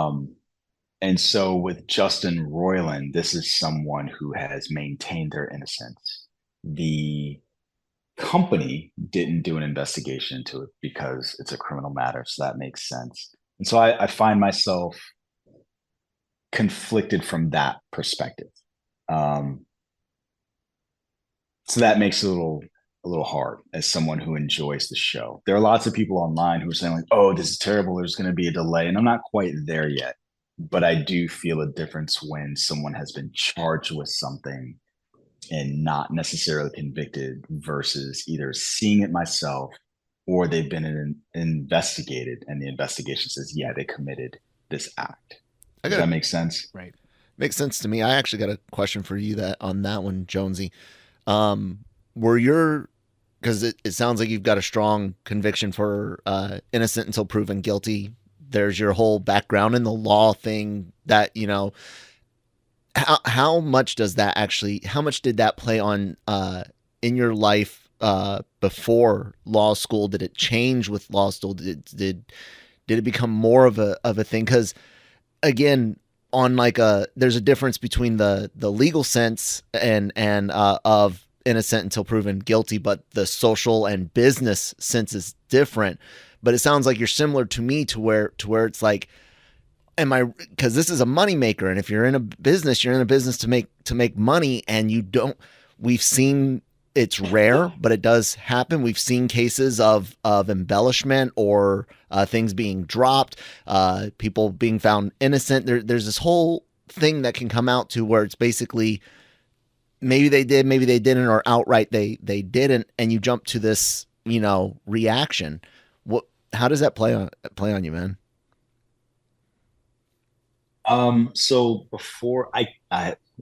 Speaker 1: And so with Justin Roiland, this is someone who has maintained their innocence. The company didn't do an investigation into it because it's a criminal matter, so that makes sense. And so I find myself conflicted from that perspective. So that makes it a little hard as someone who enjoys the show. There are lots of people online who are saying like, "Oh, this is terrible. There's going to be a delay," and I'm not quite there yet. But I do feel a difference when someone has been charged with something and not necessarily convicted versus either seeing it myself or they've been investigated and the investigation says, yeah, they committed this act. Does that make sense?
Speaker 2: Right.
Speaker 4: Makes sense to me. I actually got a question for you on that one, Jonesy. Because it sounds like you've got a strong conviction for innocent until proven guilty. There's your whole background in the law thing that, how much did that play on in your life before law school? Did it change with law school? Did it become more of a thing? Because again, on there's a difference between the legal sense and of innocent until proven guilty, but the social and business sense is different. But it sounds like you're similar to me to where it's like, because this is a moneymaker, and if you're in a business, to make money, and we've seen, it's rare, but it does happen. We've seen cases of embellishment or things being dropped, people being found innocent. There's this whole thing that can come out to where it's basically maybe they did, maybe they didn't, or outright they didn't, and you jump to this, reaction. How does that play on you, man?
Speaker 1: So before I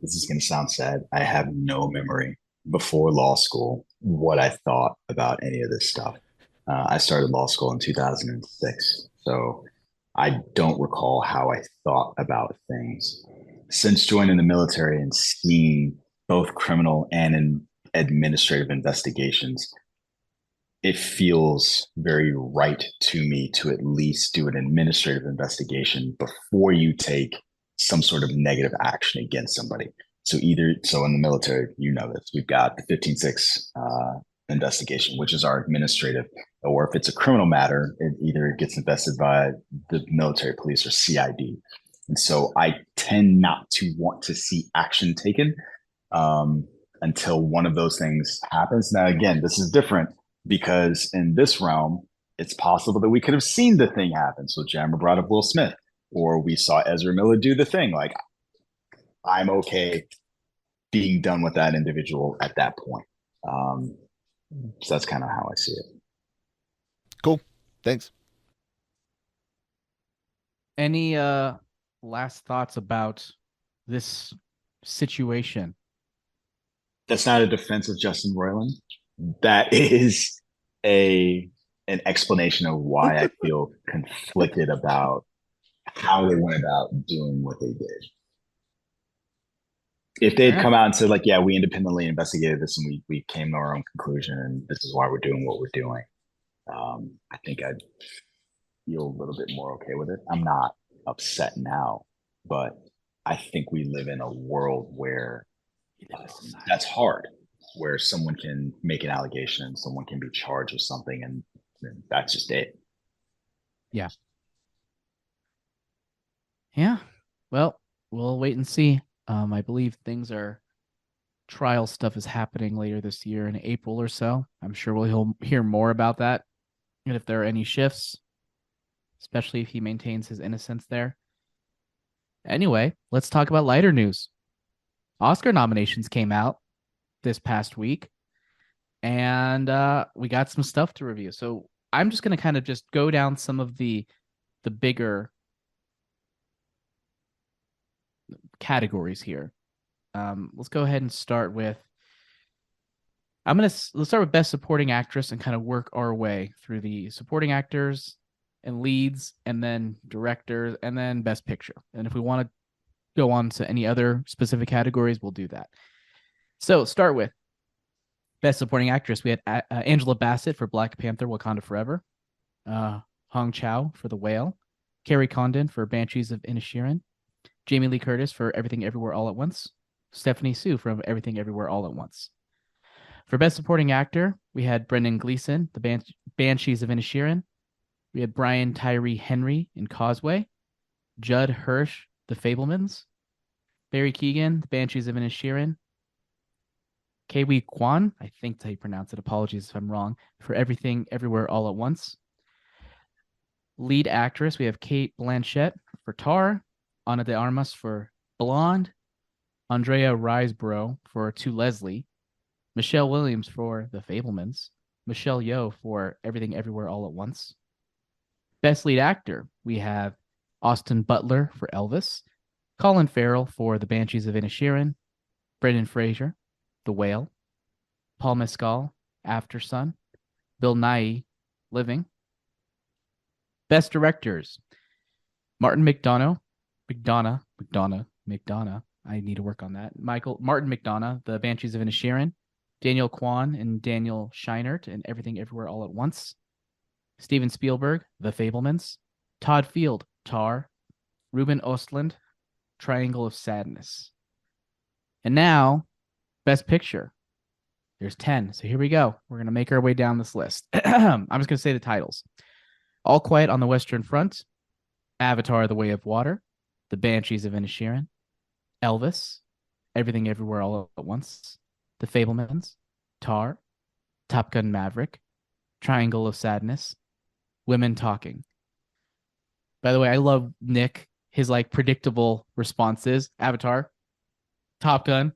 Speaker 1: this is going to sound sad. I have no memory before law school what I thought about any of this stuff. I started law school in 2006, so I don't recall how I thought about things. Since joining the military and seeing both criminal and administrative investigations, it feels very right to me to at least do an administrative investigation before you take some sort of negative action against somebody. So in the military, this, we've got the 15-6 investigation, which is our administrative, or if it's a criminal matter, it either gets invested by the military police or CID. And so I tend not to want to see action taken until one of those things happens. Now, again, this is different, because in this realm, it's possible that we could have seen the thing happen. So Jammer brought up Will Smith, or we saw Ezra Miller do the thing. Like, I'm okay being done with that individual at that point. So that's kind of how I see it.
Speaker 4: Cool. Thanks.
Speaker 2: Any last thoughts about this situation?
Speaker 1: That's not a defense of Justin Roiland. That is an explanation of why I feel conflicted about how they went about doing what they did. If they'd come out and said, like, yeah, we independently investigated this and we came to our own conclusion and this is why we're doing what we're doing, I think I'd feel a little bit more okay with it. I'm not upset now, but I think we live in a world where that's hard, where someone can make an allegation and someone can be charged with something, and that's just it.
Speaker 2: Yeah. Yeah. Well, we'll wait and see. I believe trial stuff is happening later this year in April or so. I'm sure we'll hear more about that. And if there are any shifts, especially if he maintains his innocence there. Anyway, let's talk about lighter news. Oscar nominations came out this past week, and we got some stuff to review. So I'm just going to kind of just go down some of the bigger categories here. Let's go ahead and start with let's start with Best Supporting Actress and kind of work our way through the supporting actors and leads, and then directors, and then Best Picture. And if we want to go on to any other specific categories, we'll do that. So start with Best Supporting Actress. We had Angela Bassett for Black Panther: Wakanda Forever, Hong Chow for The Whale, Kerry Condon for Banshees of Inisherin, Jamie Lee Curtis for Everything Everywhere All at Once, Stephanie Sue from Everything Everywhere All at Once. For Best Supporting Actor, we had Brendan Gleeson, The Banshees of Inisherin. We had Brian Tyree Henry in Causeway, Judd Hirsch, The Fablemans, Barry Keoghan, The Banshees of Inisherin, Kiwi Kwan, I think that's how you pronounce it, apologies if I'm wrong, for Everything Everywhere All at Once. Lead actress, we have Kate Blanchett for Tar, Ana de Armas for Blonde, Andrea Riseborough for To Leslie, Michelle Williams for The Fablemans, Michelle Yeoh for Everything Everywhere All at Once. Best Lead Actor, we have Austin Butler for Elvis, Colin Farrell for The Banshees of Inisherin, Brendan Fraser, The Whale, Paul Mescal, After Sun, Bill Nighy, Living. Best Directors, Martin McDonough. I need to work on that. Martin McDonough, The Banshees of Inisherin, Daniel Kwan and Daniel Scheinert in Everything Everywhere All at Once, Steven Spielberg, The Fablemans, Todd Field, Tar, Ruben Östlund, Triangle of Sadness. And now, Best Picture. There's 10. So here we go. We're going to make our way down this list. I'm just going to say the titles. All Quiet on the Western Front, Avatar: The Way of Water, The Banshees of Inisherin, Elvis, Everything Everywhere All at Once, The Fablemans, Tar, Top Gun Maverick, Triangle of Sadness, Women Talking. By the way, I love Nick, his like predictable responses. Avatar, Top Gun.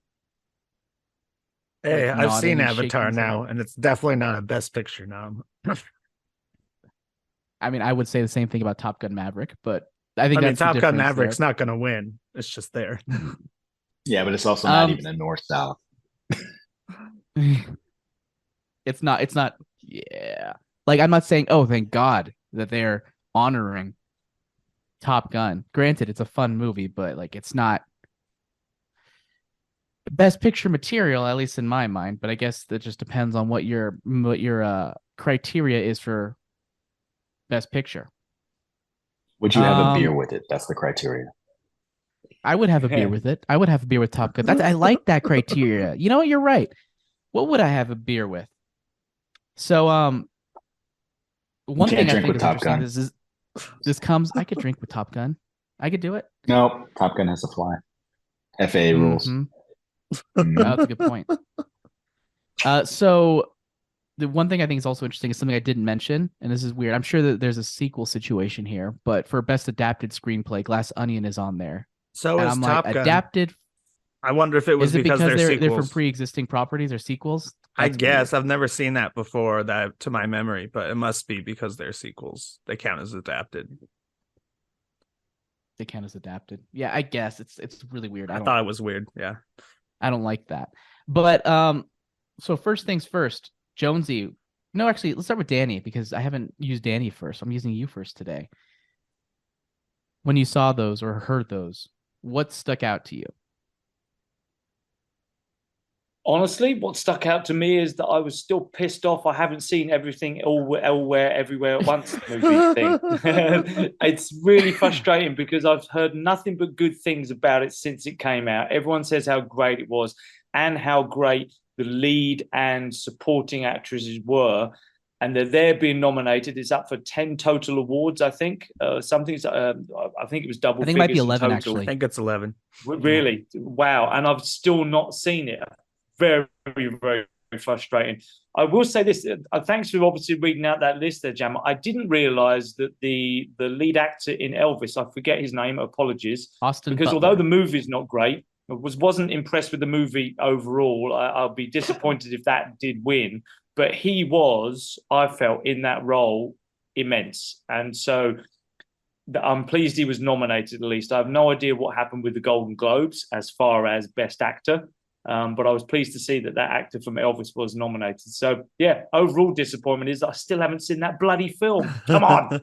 Speaker 5: Hey,
Speaker 2: like,
Speaker 5: I've seen Avatar
Speaker 2: shaking
Speaker 5: now, and it's definitely not a Best Picture nom.
Speaker 2: I mean, I would say the same thing about Top Gun Maverick, but I think that's
Speaker 5: Top Gun Maverick's not going to win. It's just there.
Speaker 1: Yeah, but it's also not even a north-south.
Speaker 2: It's not. Yeah. Like, I'm not saying, oh, thank God that they're honoring Top Gun. Granted, it's a fun movie, but like, it's not Best Picture material, at least in my mind. But I guess that just depends on what your criteria is for Best Picture.
Speaker 1: Would you have a beer with it? That's the criteria.
Speaker 2: I would have a beer with it. I would have a beer with Top Gun. I like that criteria. You know what? You're right. What would I have a beer with? So, one thing I think is interesting is this comes. I could drink with Top Gun. I could do it.
Speaker 1: No, Top Gun has to fly. FAA rules.
Speaker 2: That's a good point. So the one thing I think is also interesting is something I didn't mention, and this is weird. I'm sure that there's a sequel situation here, but for best adapted screenplay, Glass Onion is on there.
Speaker 5: So
Speaker 2: and
Speaker 5: is
Speaker 2: I'm
Speaker 5: Top
Speaker 2: like,
Speaker 5: Gun.
Speaker 2: Adapted.
Speaker 5: I wonder if it was because
Speaker 2: they're
Speaker 5: sequels.
Speaker 2: from pre-existing properties or sequels.
Speaker 5: I guess weird. I've never seen that before, that to my memory, but it must be because they're sequels. They count as adapted.
Speaker 2: They count as adapted. Yeah, I guess it's really weird.
Speaker 5: I thought it was weird. Yeah,
Speaker 2: I don't like that. But so first things first, Jonesy. No, actually, let's start with Danny because I haven't used Danny first. I'm using you first today. When you saw those or heard those, what stuck out to you?
Speaker 3: Honestly, what stuck out to me is that I was still pissed off. I haven't seen everything everywhere at once movie thing. It's really frustrating because I've heard nothing but good things about it since it came out. Everyone says how great it was and how great the lead and supporting actresses were. And they're being nominated. It's up for 10 total awards, I think. I think it was double.
Speaker 2: I think it might be 11, actually.
Speaker 5: I think it's 11.
Speaker 3: Really? Yeah. Wow. And I've still not seen it. Very, very frustrating. I will say this. Thanks for obviously reading out that list there, Jam. I didn't realize that the lead actor in Elvis, I forget his name, apologies.
Speaker 2: Austin
Speaker 3: because
Speaker 2: Butler.
Speaker 3: Although the movie's not great, I wasn't impressed with the movie overall. I'll be disappointed if that did win. But he was, I felt, in that role, immense. And so I'm pleased he was nominated at least. I have no idea what happened with the Golden Globes as far as Best Actor. But I was pleased to see that actor from Elvis was nominated. So, yeah, overall disappointment is I still haven't seen that bloody film. Come on.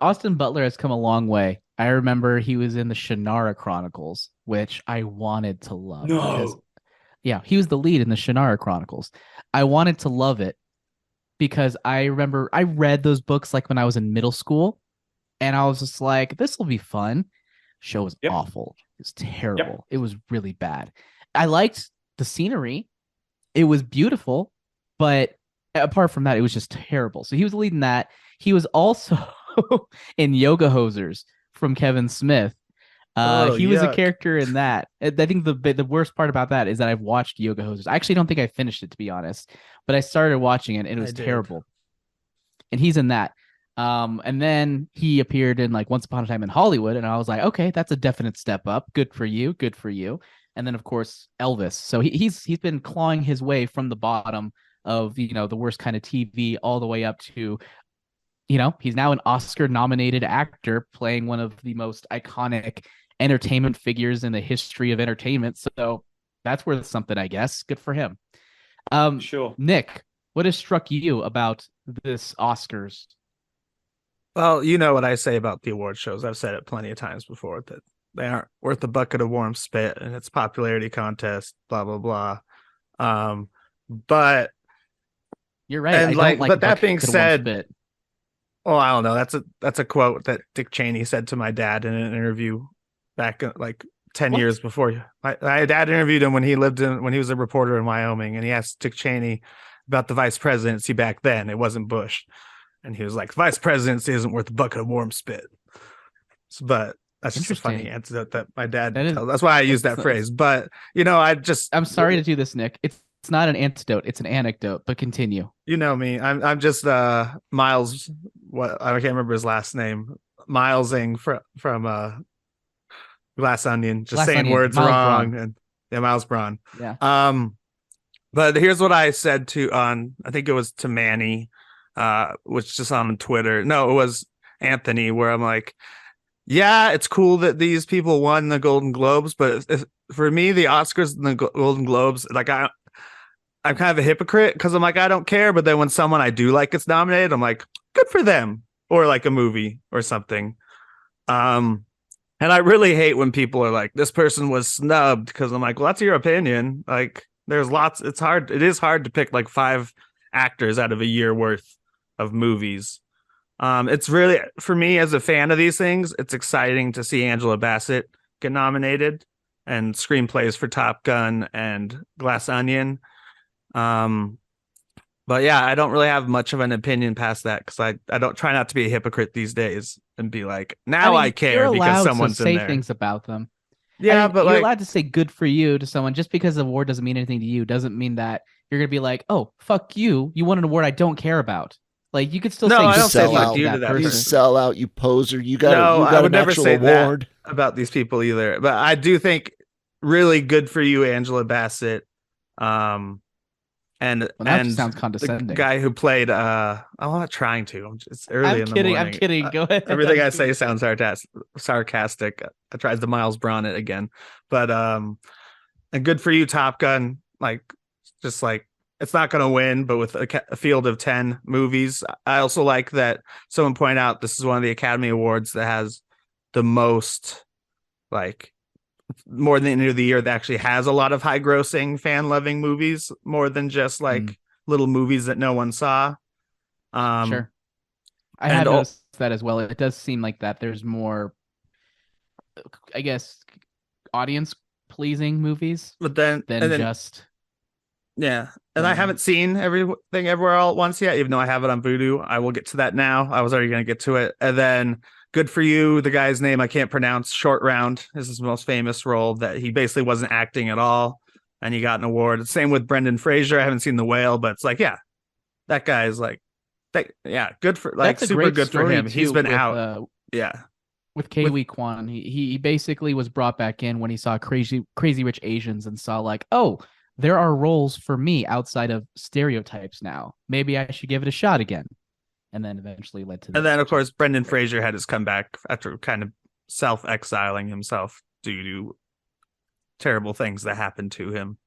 Speaker 2: Austin Butler has come a long way. I remember he was in the Shannara Chronicles, which I wanted to love.
Speaker 3: No.
Speaker 2: Yeah, he was the lead in the Shannara Chronicles. I wanted to love it because I remember I read those books like when I was in middle school, and I was just like, this will be fun. Show was awful. It was terrible. Yep. It was really bad. I liked the scenery. It was beautiful, but apart from that, it was just terrible. So he was leading that. He was also in Yoga Hosers from Kevin Smith. He was a character in that. I think the worst part about that is that I've watched Yoga Hosers. I actually don't think I finished it, to be honest, but I started watching it and it was terrible. And he's in that. And then he appeared in like Once Upon a Time in Hollywood, and I was like, okay, that's a definite step up. Good for you. Good for you. And then, of course, Elvis. So he's been clawing his way from the bottom of, the worst kind of TV all the way up to, he's now an Oscar-nominated actor playing one of the most iconic entertainment figures in the history of entertainment. So that's worth something, I guess. Good for him.
Speaker 3: Sure.
Speaker 2: Nick, what has struck you about this Oscars?
Speaker 5: Well, you know what I say about the award shows. I've said it plenty of times before that they aren't worth a bucket of warm spit, and it's popularity contest, blah blah blah. But
Speaker 2: you're right. And
Speaker 5: but that being said, oh, I don't know. That's a quote that Dick Cheney said to my dad in an interview back like 10 years before. My dad interviewed him when he was a reporter in Wyoming, and he asked Dick Cheney about the vice presidency back then. It wasn't Bush, and he was like, "Vice presidency isn't worth a bucket of warm spit." But that's just a funny answer that my dad tells. That's why I use that phrase. But I'm
Speaker 2: sorry to do this, Nick. It's not an antidote, it's an anecdote, but continue.
Speaker 5: You know me. I'm just Miles, what I can't remember his last name. Milesing from Glass Onion, just saying words Miles wrong. Braun. And Miles Braun.
Speaker 2: Yeah.
Speaker 5: But here's what I said I think it was to Manny, which just on Twitter. No, it was Anthony, where I'm like, yeah, it's cool that these people won the Golden Globes, but for me, the Oscars and the Golden Globes, like I'm kind of a hypocrite because I'm like, I don't care. But then when someone I do like gets nominated, I'm like, good for them, or like a movie or something. And I really hate when people are like, this person was snubbed, because I'm like, well, that's your opinion. Like, there's lots. It is hard to pick like 5 actors out of a year worth of movies. It's really, for me as a fan of these things, it's exciting to see Angela Bassett get nominated and screenplays for Top Gun and Glass Onion. But yeah, I don't really have much of an opinion past that, because I don't try not to be a hypocrite these days and be like, I care because someone's in there.
Speaker 2: Say things about them.
Speaker 5: Yeah, but
Speaker 2: you're allowed to say "good for you" to someone just because the award doesn't mean anything to you. Doesn't mean that you're gonna be like, "Oh, fuck you! You won an award I don't care about." Like you could still say,
Speaker 5: I don't say
Speaker 4: fuck
Speaker 5: you to that person.
Speaker 4: You sell out, you poser. You got
Speaker 5: I would
Speaker 4: an
Speaker 5: never
Speaker 4: actual
Speaker 5: say
Speaker 4: award
Speaker 5: that about these people either. But I do think really good for you, Angela Bassett. And
Speaker 2: that just sounds condescending.
Speaker 5: The guy who played I'm not trying to. It's early in the morning.
Speaker 2: I'm kidding. Go ahead.
Speaker 5: Everything I say sounds sarcastic. I tried to Miles Braun it again. But and good for you, Top Gun. Just it's not going to win, but with a field of 10 movies. I also like that someone pointed out this is one of the Academy Awards that has the most, more than the end of the year that actually has a lot of high grossing, fan loving movies, more than just little movies that no one saw.
Speaker 2: Sure. I have noticed that as well. It does seem like that there's more, I guess, audience pleasing movies,
Speaker 5: but then
Speaker 2: just.
Speaker 5: Yeah. And I haven't seen Everything Everywhere All at Once yet, even though I have it on Vudu. I will get to that now. I was already going to get to it. And then good for you. The guy's name I can't pronounce. Short Round is his most famous role that he basically wasn't acting at all. And he got an award. Same with Brendan Fraser. I haven't seen The Whale, but it's that guy is good for super good for him. He's been out.
Speaker 2: With Kiwi Kwan, he basically was brought back in when he saw Crazy Rich Asians and saw there are roles for me outside of stereotypes now. Maybe I should give it a shot again. And then eventually led to. And
Speaker 5: then, of course, Brendan Fraser had his comeback after kind of self-exiling himself due to terrible things that happened to him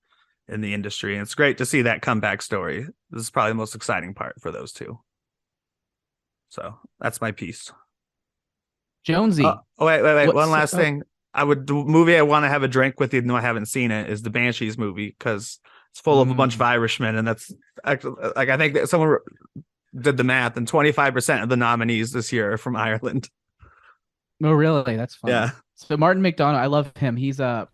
Speaker 5: in the industry. And it's great to see that comeback story. This is probably the most exciting part for those two. So that's my piece.
Speaker 2: Jonesy.
Speaker 5: Wait. One last thing. The movie I want to have a drink with, even though I haven't seen it, is the Banshees movie, because it's full of a bunch of Irishmen, and that's I think that someone did the math, and 25% of the nominees this year are from Ireland.
Speaker 2: Oh, really? That's fun.
Speaker 5: Yeah.
Speaker 2: So Martin McDonough, I love him. He's
Speaker 4: So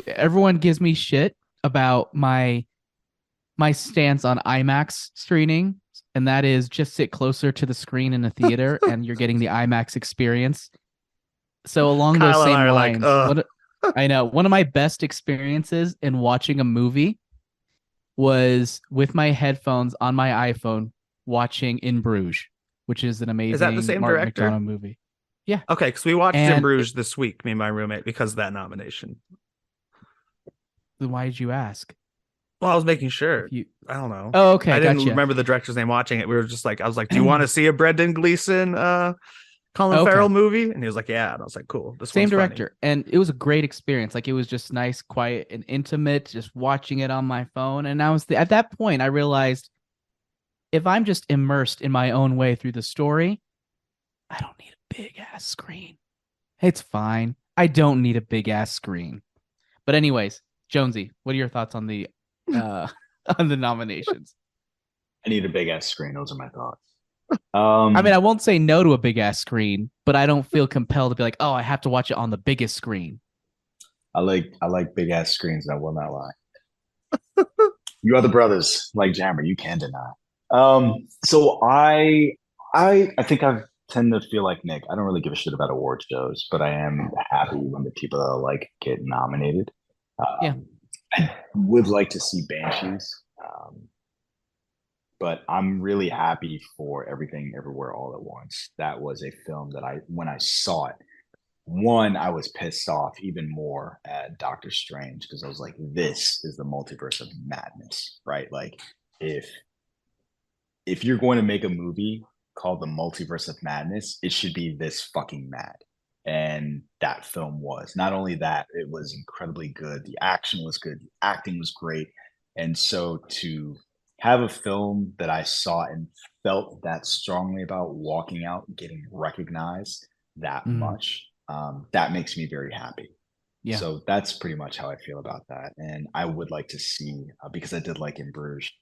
Speaker 2: everyone gives me shit about my stance on IMAX screening, and that is just sit closer to the screen in a theater, and you're getting the IMAX experience. So along those same lines, I know one of my best experiences in watching a movie was with my headphones on my iPhone watching In Bruges, which is an amazing Martin McDonough movie. Yeah.
Speaker 5: Okay, because we watched In Bruges this week, me and my roommate, because of that nomination.
Speaker 2: Then why did you ask?
Speaker 5: Well, I was making sure. I don't know.
Speaker 2: Oh, okay.
Speaker 5: I didn't remember the director's name watching it. We were just I was like, do you want to see a Brendan Gleeson Colin Farrell movie? And he was like, yeah. And I was like, cool. This
Speaker 2: same director. Funny. And it was a great experience. It was just nice, quiet, and intimate, just watching it on my phone. And at that point, I realized if I'm just immersed in my own way through the story, I don't need a big ass screen. It's fine. I don't need a big ass screen. But anyways, Jonesy, what are your thoughts on the on the nominations?
Speaker 1: I need a big ass screen. Those are my thoughts.
Speaker 2: I won't say no to a big ass screen, but I don't feel compelled to be like, oh, I have to watch it on the biggest screen.
Speaker 1: I like big ass screens, and I will not lie. You other brothers like Jammer, you can't deny. So I think I tend to feel like Nick. I don't really give a shit about award shows, but I am happy when the people that I like get nominated. I would like to see Banshees. But I'm really happy for Everything Everywhere All at Once. That was a film that when I saw it, I was pissed off even more at Doctor Strange, because I was like, this is the multiverse of madness, right? If you're going to make a movie called The Multiverse of Madness, it should be this fucking mad. And that film was. Not only that, it was incredibly good. The action was good. The acting was great. And so to have a film that I saw and felt that strongly about walking out, getting recognized that much, that makes me very happy. Yeah. So that's pretty much how I feel about that. And I would like to see, because I did like In Bruges,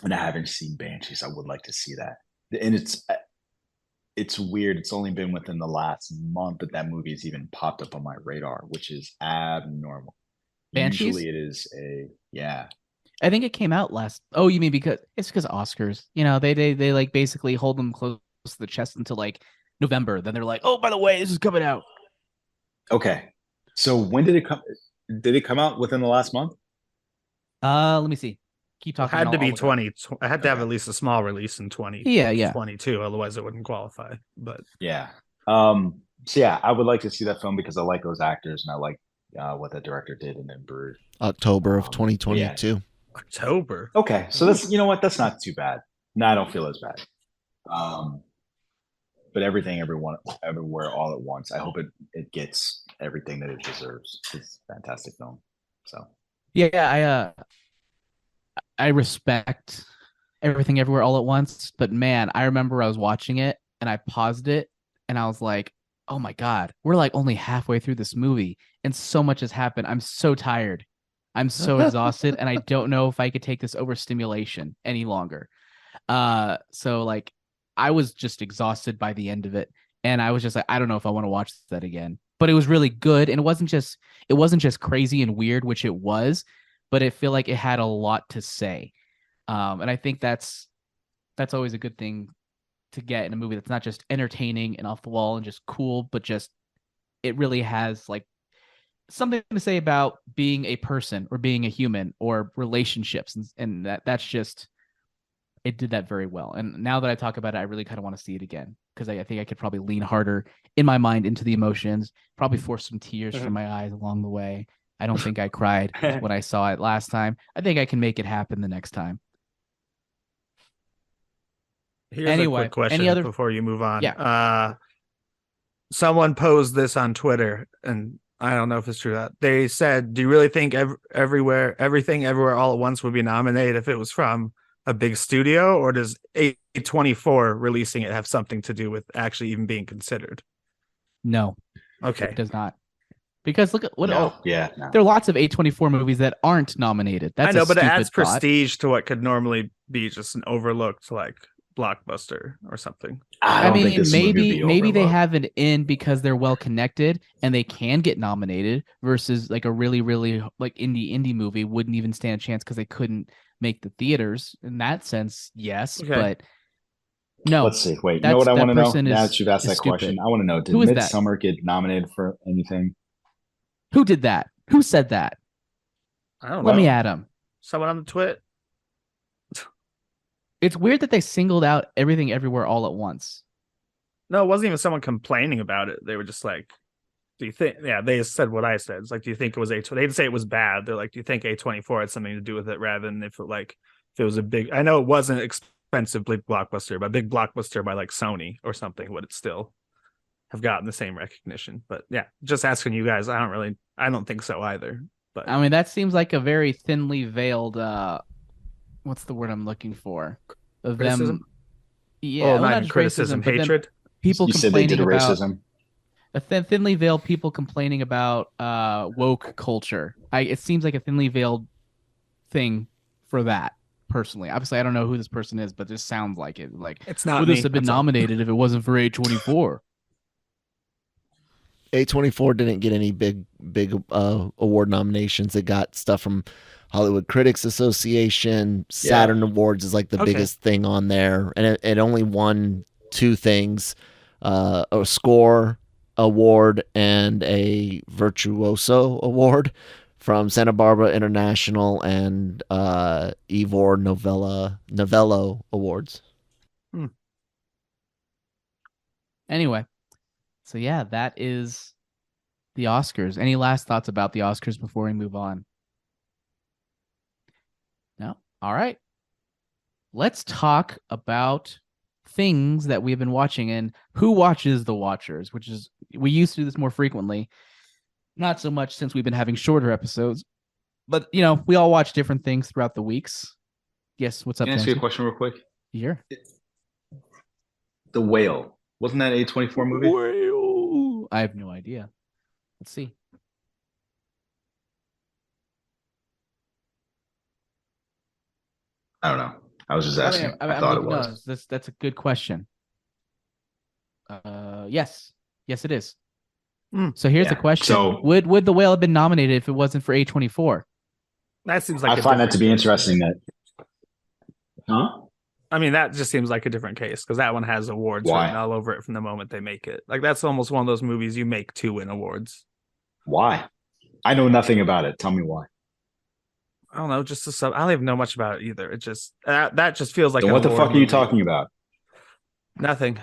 Speaker 1: and I haven't seen Banshees, I would like to see that. And it's weird. It's only been within the last month that movie has even popped up on my radar, which is abnormal.
Speaker 2: Banshees?
Speaker 1: Usually it is
Speaker 2: I think it came out last. Oh, you mean because Oscars? They basically hold them close to the chest until November. Then they're like, oh, by the way, this is coming out.
Speaker 1: Okay. So when did it come? Did it come out within the last month?
Speaker 2: Let me see. Keep
Speaker 5: It
Speaker 2: talking.
Speaker 5: had to be 20. I had to have
Speaker 1: Okay.
Speaker 5: at least a small release in 2022, otherwise it wouldn't qualify. But
Speaker 1: yeah. So yeah, I would like to see that film because I like those actors and I like what the director did in Brood.
Speaker 4: October of 2022.
Speaker 1: Yeah.
Speaker 5: October.
Speaker 1: Okay, so that's what, that's not too bad. No, I don't feel as bad. But everything, everywhere, all at once. I hope it gets everything that it deserves. It's a fantastic film. So
Speaker 2: yeah, I respect everything, everywhere, all at once. But man, I remember I was watching it and I paused it and I was like, oh my God, we're like only halfway through this movie and so much has happened. I'm so tired. I'm so exhausted and I don't know if I could take this overstimulation any longer. So like I was just exhausted by the end of it. And I was just like, I don't know if I want to watch that again. But it was really good. And it wasn't just crazy and weird, which it was, but it felt like it had a lot to say. And I think that's always a good thing to get in a movie that's not just entertaining and off the wall and just cool, but just it really has like something to say about being a person or being a human or relationships. And that's just, it did that very well. And now that I talk about it, I really kind of want to see it again because I think I could probably lean harder in my mind into the emotions, probably force some tears from my eyes along the way. I don't think I cried when I saw it last time. I think I can make it happen the next time.
Speaker 5: Here's a quick question before you move on. Yeah. Someone posed this on Twitter, and I don't know if it's true. They said, do you really think everything, everywhere, all at once would be nominated if it was from a big studio, or does A24 releasing it have something to do with actually even being considered?
Speaker 2: No.
Speaker 5: Okay.
Speaker 2: It does not. Because look at what
Speaker 1: no.
Speaker 2: There are lots of A24 movies that aren't nominated. That's
Speaker 5: I know, but it adds prestige to what could normally be just an overlooked like blockbuster or something.
Speaker 2: I mean, maybe they have it in because they're well connected and they can get nominated versus like a really, really like indie movie wouldn't even stand a chance because they couldn't make the theaters. In that sense, yes, but no.
Speaker 1: Let's see. Wait, you know what I want to know? Now that you've asked that question, I want to know: did Midsommar get nominated for anything?
Speaker 2: Who did that? Who said that?
Speaker 5: I don't know.
Speaker 2: Let me at him.
Speaker 5: Someone on the twit.
Speaker 2: It's weird that they singled out everything, everywhere, all at once.
Speaker 5: No, it wasn't even someone complaining about it. They were just like, do you think? Yeah, they said what I said. It's like, do you think it was A24? They didn't say it was bad. They're like, do you think A24 had something to do with it rather than if it was a big, I know it wasn't expensive big blockbuster, but a big blockbuster by like Sony or something, would it still have gotten the same recognition? But yeah, just asking you guys, I don't think so either. But
Speaker 2: I mean, that seems like a very thinly veiled, what's the word I'm looking for? Of
Speaker 5: criticism?
Speaker 2: Them, yeah,
Speaker 5: not criticism, hatred.
Speaker 2: People
Speaker 1: you
Speaker 2: complaining
Speaker 1: said they did
Speaker 2: about
Speaker 1: racism.
Speaker 2: A thinly veiled people complaining about woke culture. It seems like a thinly veiled thing for that. Personally, obviously, I don't know who this person is, but it just sounds like it. Like
Speaker 5: it's not.
Speaker 2: Would this have been nominated if it wasn't for A24?
Speaker 4: A24 didn't get any big award nominations. It got stuff from Hollywood Critics Association. Saturn Awards is like the biggest thing on there, and it only won 2 things: a score award and a virtuoso award from Santa Barbara International and Ivor Novello Awards.
Speaker 2: Anyway, so yeah, that is the Oscars. Any last thoughts about the Oscars before we move on? No? All right. Let's talk about things that we've been watching and who watches The Watchers, which is, we used to do this more frequently. Not so much since we've been having shorter episodes, but we all watch different things throughout the weeks. Yes, what's up?
Speaker 1: Can I ask you a question real quick?
Speaker 2: Sure.
Speaker 1: The Whale. Wasn't that a A24 movie?
Speaker 2: Whale. I have no idea. Let's see.
Speaker 1: I don't know. I was just asking. I thought it was.
Speaker 2: No, that's a good question. Yes, it is. So here's the question: so, would The Whale have been nominated if it wasn't for A24?
Speaker 5: That seems like
Speaker 1: I find that to be interesting.
Speaker 5: I mean, that just seems like a different case because that one has awards written all over it from the moment they make it. Like that's almost one of those movies you make to win awards.
Speaker 1: Why? I know nothing about it. Tell me why.
Speaker 5: I don't know. Just the sub. I don't even know much about it either. It just that just feels like.
Speaker 1: So what the fuck are you talking about?
Speaker 5: Nothing.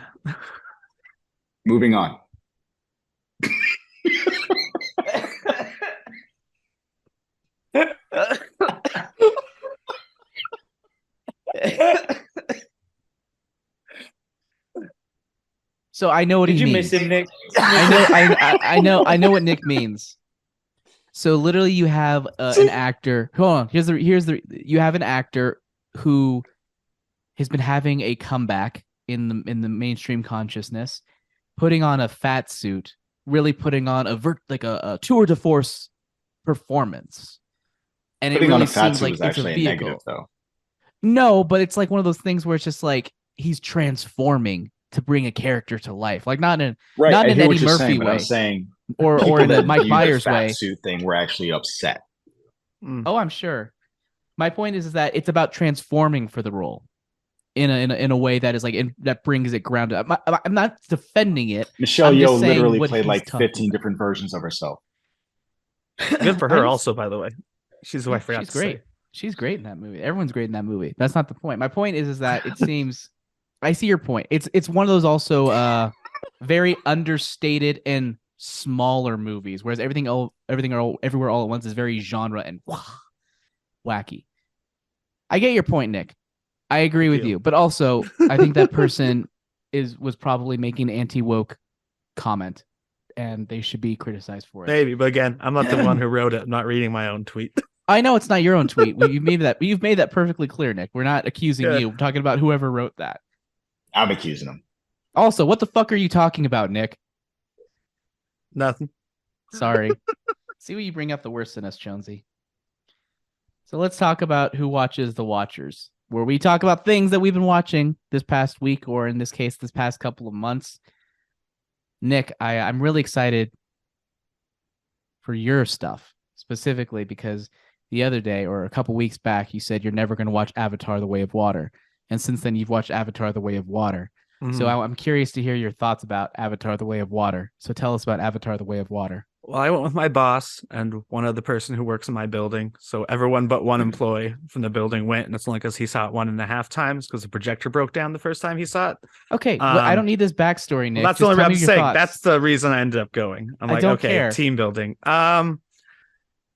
Speaker 1: Moving on.
Speaker 2: So I know what he means.
Speaker 3: Did you miss him, Nick?
Speaker 2: I know what Nick means. So literally, you have an actor. Hold on. Here's the. You have an actor who has been having a comeback in the mainstream consciousness, putting on a fat suit, really putting on a tour de force performance, and
Speaker 1: putting
Speaker 2: it really
Speaker 1: on a fat
Speaker 2: seems
Speaker 1: suit
Speaker 2: like
Speaker 1: is
Speaker 2: it's
Speaker 1: actually
Speaker 2: a vehicle.
Speaker 1: negative, though.
Speaker 2: No, but it's like one of those things where it's just like he's transforming to bring a character to life, like not in an Eddie Murphy way.
Speaker 1: I'm saying
Speaker 2: or in a Mike Myers way.
Speaker 1: Suit thing, we're actually upset.
Speaker 2: Oh, I'm sure. My point is that it's about transforming for the role in a way that is like that brings it grounded. I'm not defending it.
Speaker 1: Michelle Yeoh literally played like 15 different versions of herself.
Speaker 5: Good for her, also, by the way. She's who I forgot.
Speaker 2: She's great. She's great in that movie. Everyone's great in that movie. That's not the point. My point is that it seems. I see your point. It's one of those also very understated and smaller movies, whereas everything everywhere all at once is very genre and wacky. I get your point, Nick. I agree with you, but also I think that person was probably making an anti-woke comment, and they should be criticized for it.
Speaker 5: Maybe, but again, I'm not the one who wrote it. I'm not reading my own tweet.
Speaker 2: I know it's not your own tweet. You've made that perfectly clear, Nick. We're not accusing you. We're talking about whoever wrote that.
Speaker 1: I'm accusing him.
Speaker 2: Also, what the fuck are you talking about, Nick?
Speaker 5: Nothing.
Speaker 2: Sorry. See what you bring up the worst in us, Jonesy. So let's talk about Who Watches the Watchers, where we talk about things that we've been watching this past week, or in this case, this past couple of months. Nick, I'm really excited for your stuff, specifically because the other day, or a couple weeks back, you said you're never going to watch Avatar: The Way of Water. And since then, you've watched Avatar: The Way of Water. Mm-hmm. So I'm curious to hear your thoughts about Avatar: The Way of Water. So tell us about Avatar: The Way of Water.
Speaker 5: Well, I went with my boss and one other person who works in my building. So everyone but one employee from the building went, and it's only because he saw it 1.5 times because the projector broke down the first time he saw it.
Speaker 2: Okay, I don't need this backstory, Nick.
Speaker 5: Well, that's the only reason I'm saying. That's the reason I ended up going. I'm like, okay, care. Team building.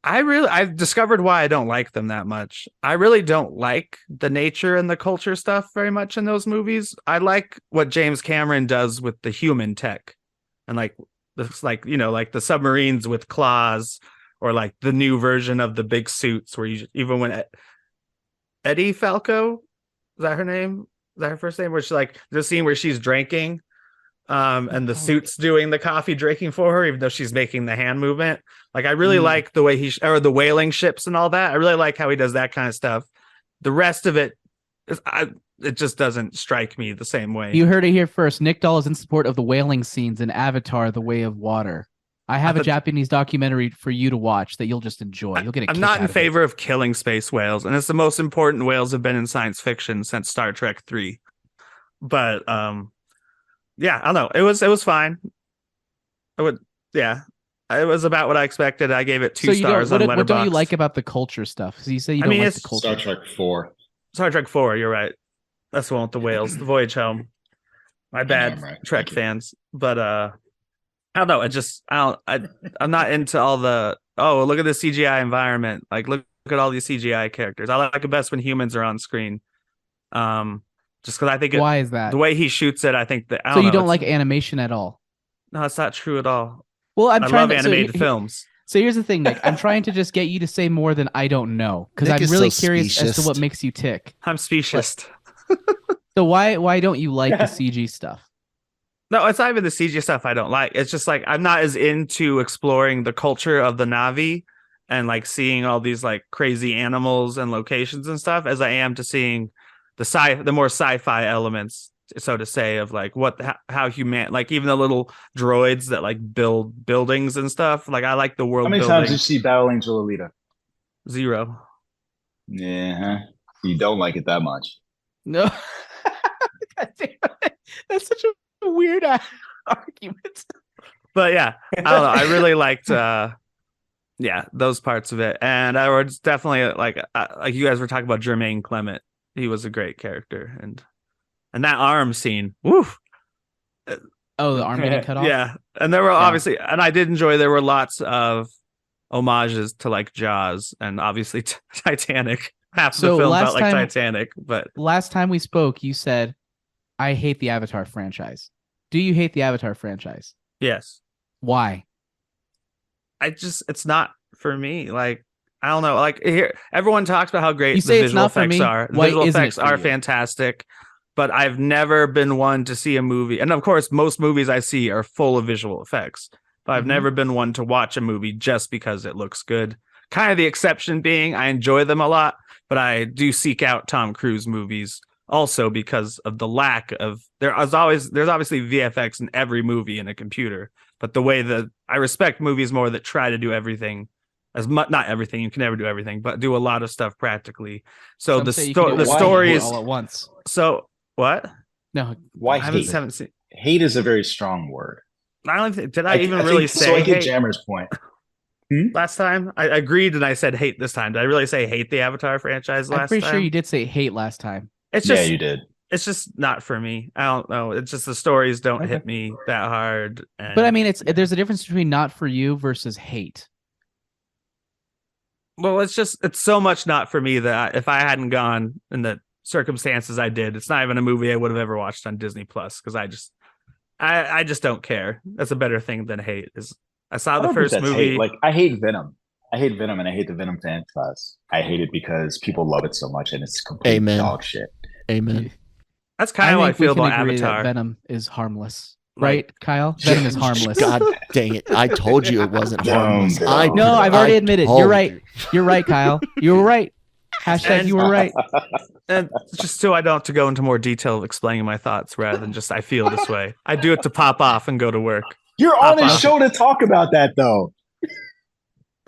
Speaker 5: I've discovered why I don't like them that much. I really don't like the nature and the culture stuff very much in those movies. I like what James Cameron does with the human tech, and like the submarines with claws, or like the new version of the big suits where even when Eddie Falco, is that her name? Is that her first name? Where she's like the scene where she's drinking. And the suit's doing the coffee drinking for her, even though she's making the hand movement. Like, I really like the way or the whaling ships and all that. I really like how he does that kind of stuff. The rest of it, it just doesn't strike me the same way.
Speaker 2: You heard it here first. Nick Dahl is in support of the whaling scenes in Avatar: The Way of Water. I have a Japanese documentary for you to watch that you'll just enjoy. You'll get a kick.
Speaker 5: I'm not in favor of killing space whales, and it's the most important whales have been in science fiction since Star Trek 3. But yeah, I don't know. It was fine. It was about what I expected. I gave it 2 stars on Letterboxd.
Speaker 2: What don't you like about the culture stuff? So you say you don't like the culture.
Speaker 1: Star Trek 4.
Speaker 5: Star Trek 4, you're right. That's the one with the whales, the Voyage Home. My bad, right. Trek fans. But I don't know. I'm not into all the, look at the CGI environment. Like, look at all these CGI characters. I like it best when humans are on screen. Just because I think
Speaker 2: why is that?
Speaker 5: The way he shoots it, I think that.
Speaker 2: So you don't like animation at all?
Speaker 5: No, that's not true at all.
Speaker 2: Well, I
Speaker 5: love animated films.
Speaker 2: So here's the thing, Nick. I'm trying to just get you to say more than I don't know, because I'm really curious as to what makes you tick.
Speaker 5: I'm speciest.
Speaker 2: So why don't you like the CG stuff?
Speaker 5: No, it's not even the CG stuff I don't like. It's just like I'm not as into exploring the culture of the Na'vi and like seeing all these like crazy animals and locations and stuff as I am to seeing the more sci-fi elements, so to say, of like how human, like even the little droids that like build buildings and stuff. Like I like the world.
Speaker 1: How many times did you see Battle Angel Alita?
Speaker 5: 0.
Speaker 1: Yeah, you don't like it that much.
Speaker 2: No, God damn it. That's such a weird argument.
Speaker 5: But yeah, I don't know. I really liked those parts of it. And I was definitely like you guys were talking about Jermaine Clement. He was a great character, and that arm scene, woof.
Speaker 2: Oh, the arm getting cut off?
Speaker 5: Yeah. And there were obviously, and I did enjoy, there were lots of homages to like Jaws and obviously Titanic. Half the film felt like Titanic. But
Speaker 2: last time we spoke, you said, I hate the Avatar franchise. Do you hate the Avatar franchise?
Speaker 5: Yes.
Speaker 2: Why?
Speaker 5: It's not for me. Like, I don't know. Like, here, everyone talks about how great the visual effects are. The visual effects are fantastic. But I've never been one to see a movie. And of course, most movies I see are full of visual effects. But I've never been one to watch a movie just because it looks good. Kind of the exception being I enjoy them a lot, but I do seek out Tom Cruise movies also because of the lack of there's obviously VFX in every movie in a computer. But the way that I respect movies more that try to do everything not everything, you can never do everything, but do a lot of stuff practically. So the stories
Speaker 2: all at once.
Speaker 5: So what?
Speaker 2: No,
Speaker 1: why
Speaker 5: haven't seen.
Speaker 1: Hate is a very strong word.
Speaker 5: I don't think, did I even really say?
Speaker 1: So I get Jammer's point.
Speaker 5: Last time I agreed and I said hate this time. Did I really say hate the Avatar franchise last time?
Speaker 2: I'm pretty sure you did say hate last time.
Speaker 5: It's just,
Speaker 1: yeah, you did.
Speaker 5: It's just not for me. I don't know. It's just the stories don't hit me that hard.
Speaker 2: But I mean, there's a difference between not for you versus hate.
Speaker 5: Well, it's so much not for me that if I hadn't gone in the circumstances I did, it's not even a movie I would have ever watched on Disney Plus because I just don't care. That's a better thing than hate. I saw the first movie.
Speaker 1: Like, I hate Venom. And I hate the Venom fan class. I hate it because people love it so much and it's complete dog shit.
Speaker 4: Amen.
Speaker 5: That's kind of how I feel about Avatar.
Speaker 2: Venom is harmless. Right, Kyle? Venom is harmless.
Speaker 4: God dang it. I told you it wasn't harmless.
Speaker 2: I've already admitted. You're right. You're right, Kyle. You were right. Hashtag you were right.
Speaker 5: And just so I don't have to go into more detail of explaining my thoughts rather than just I feel this way. I do it to pop off and go to work.
Speaker 1: You're on a show to talk about that, though.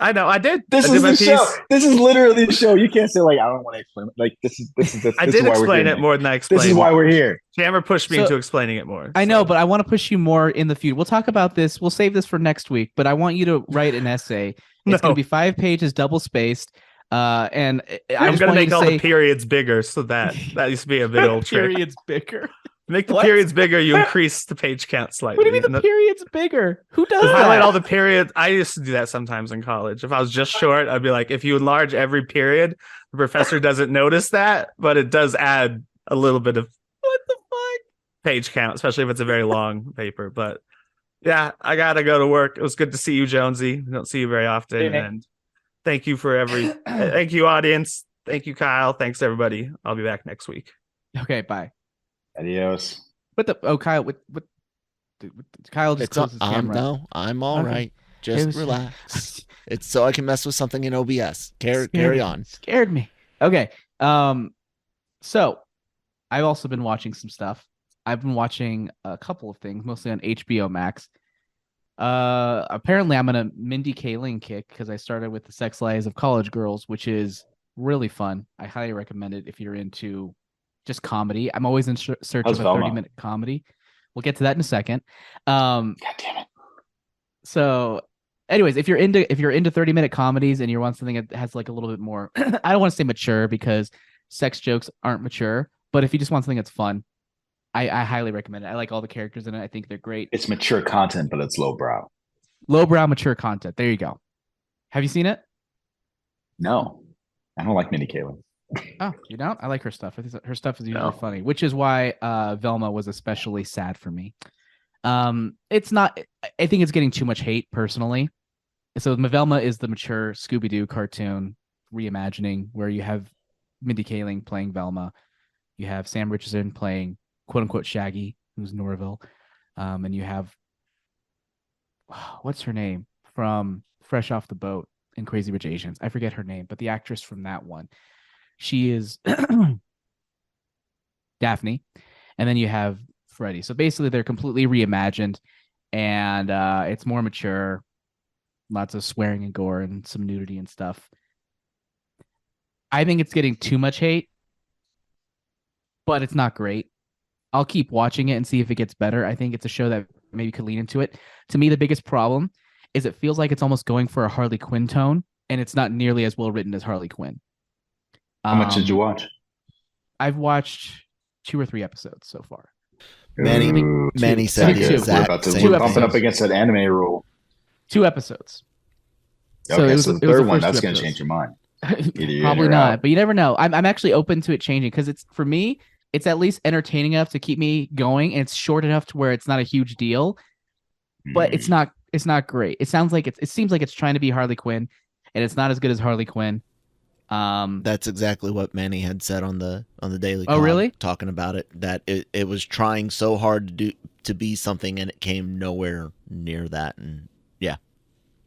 Speaker 5: I know, I did.
Speaker 1: This is the show. This is literally the show. You can't say like I don't want to explain it. Like this is.
Speaker 5: I did explain it more than I explained.
Speaker 1: This is why we're here.
Speaker 5: Jammer pushed me into explaining it more.
Speaker 2: I know, but I want to push you more in the future. We'll talk about this. We'll save this for next week. But I want you to write an essay. It's going to be 5 pages, double spaced. And
Speaker 5: I'm going to make all the periods bigger, so that used to be a big old trick.
Speaker 2: Periods bigger.
Speaker 5: Make the periods bigger, you increase the page count slightly.
Speaker 2: What do you mean the periods bigger? Who does that?
Speaker 5: Highlight all the periods. I used to do that sometimes in college. If I was just short, I'd be like, if you enlarge every period, the professor doesn't notice that, but it does add a little bit of
Speaker 2: what the fuck
Speaker 5: page count, especially if it's a very long paper. But yeah, I gotta go to work. It was good to see you, Jonesy. We don't see you very often. And thank you for thank you, audience. Thank you, Kyle. Thanks, everybody. I'll be back next week.
Speaker 2: Okay, bye.
Speaker 1: Adios.
Speaker 2: Kyle, what Kyle just closed his camera.
Speaker 4: No, I'm all right. Just relax. It's so I can mess with something in OBS. Carry on.
Speaker 2: Scared me. Okay. So I've also been watching some stuff. I've been watching a couple of things, mostly on HBO Max. Apparently I'm on a Mindy Kaling kick because I started with The Sex Lives of College Girls, which is really fun. I highly recommend it if you're into just comedy. I'm always in search of a 30-minute comedy. We'll get to that in a second.
Speaker 1: God damn it.
Speaker 2: So anyways, if you're into 30-minute comedies and you want something that has like a little bit more, I don't want to say mature because sex jokes aren't mature, but if you just want something that's fun, I highly recommend it. I like all the characters in it. I think they're great.
Speaker 1: It's mature content, but it's lowbrow.
Speaker 2: Lowbrow mature content. There you go. Have you seen it?
Speaker 1: No. I don't like Mindy Kaling.
Speaker 2: Oh, you don't? I like her stuff. I think her stuff is usually funny, which is why Velma was especially sad for me. It's not. I think it's getting too much hate personally. So Velma is the mature Scooby-Doo cartoon reimagining where you have Mindy Kaling playing Velma, you have Sam Richardson playing quote unquote Shaggy, who's Norville, and you have what's her name from Fresh Off the Boat in Crazy Rich Asians. I forget her name, but the actress from that one. She is Daphne, and then you have Freddy. So basically, they're completely reimagined, and it's more mature. Lots of swearing and gore and some nudity and stuff. I think it's getting too much hate, but it's not great. I'll keep watching it and see if it gets better. I think it's a show that maybe could lean into it. To me, the biggest problem is it feels like it's almost going for a Harley Quinn tone, and it's not nearly as well written as Harley Quinn.
Speaker 1: How much did you watch?
Speaker 2: I've watched 2 or 3 episodes so far.
Speaker 4: Many said the exact same.
Speaker 1: We're bumping up against that anime rule.
Speaker 2: 2 episodes.
Speaker 1: Okay, so the third one, that's going to change your mind.
Speaker 2: Probably not, but you never know. I'm actually open to it changing because it's, for me, it's at least entertaining enough to keep me going, and it's short enough to where it's not a huge deal, but it's not great. It seems like it's trying to be Harley Quinn, and it's not as good as Harley Quinn.
Speaker 4: That's exactly what Manny had said on the Daily.
Speaker 2: Oh, really?
Speaker 4: Talking about it, that it was trying so hard to be something, and it came nowhere near that. And yeah,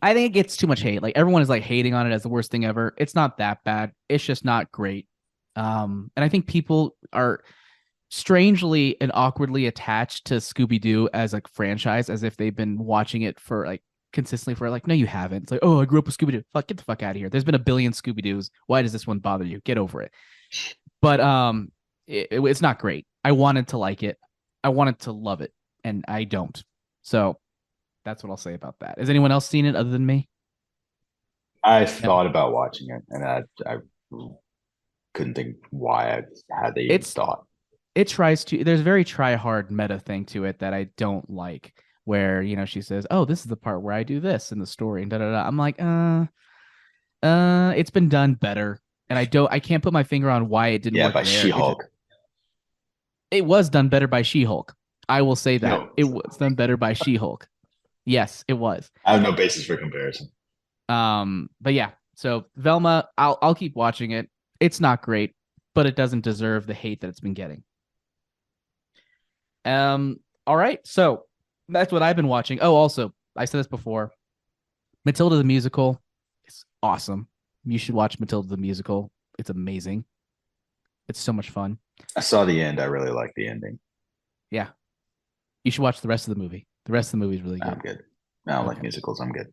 Speaker 2: I think it gets too much hate. Like, everyone is like hating on it as the worst thing ever. It's not that bad. It's just not great. And I think people are strangely and awkwardly attached to Scooby-Doo as a franchise, as if they've been watching it for like consistently for like, no, you haven't. It's like, oh, I grew up with Scooby-Doo. Fuck, get the fuck out of here. There's been a billion Scooby-Doos. Why does this one bother you? Get over it. But it's not great. I wanted to like it. I wanted to love it, and I don't. So that's what I'll say about that. Has anyone else seen it other than me?
Speaker 1: I thought about watching it, and I couldn't think why I had the thought.
Speaker 2: It tries to. There's a very try-hard meta thing to it that I don't like, where, you know, she says, "Oh, this is the part where I do this in the story," and da da da. I'm like, it's been done better, and I can't put my finger on why it didn't.
Speaker 1: Yeah,
Speaker 2: work
Speaker 1: by She-Hulk.
Speaker 2: It was done better by She-Hulk. I will say that it was done better by She-Hulk. Yes, it was.
Speaker 1: I have no basis for comparison.
Speaker 2: But yeah, so Velma, I'll keep watching it. It's not great, but it doesn't deserve the hate that it's been getting. All right, so that's what I've been watching. Oh, also, I said this before. Matilda the Musical is awesome. You should watch Matilda the Musical. It's amazing. It's so much fun.
Speaker 1: I saw the end. I really like the ending.
Speaker 2: Yeah. You should watch the rest of the movie. The rest of the movie is really good.
Speaker 1: I'm good. I don't like musicals. I'm good.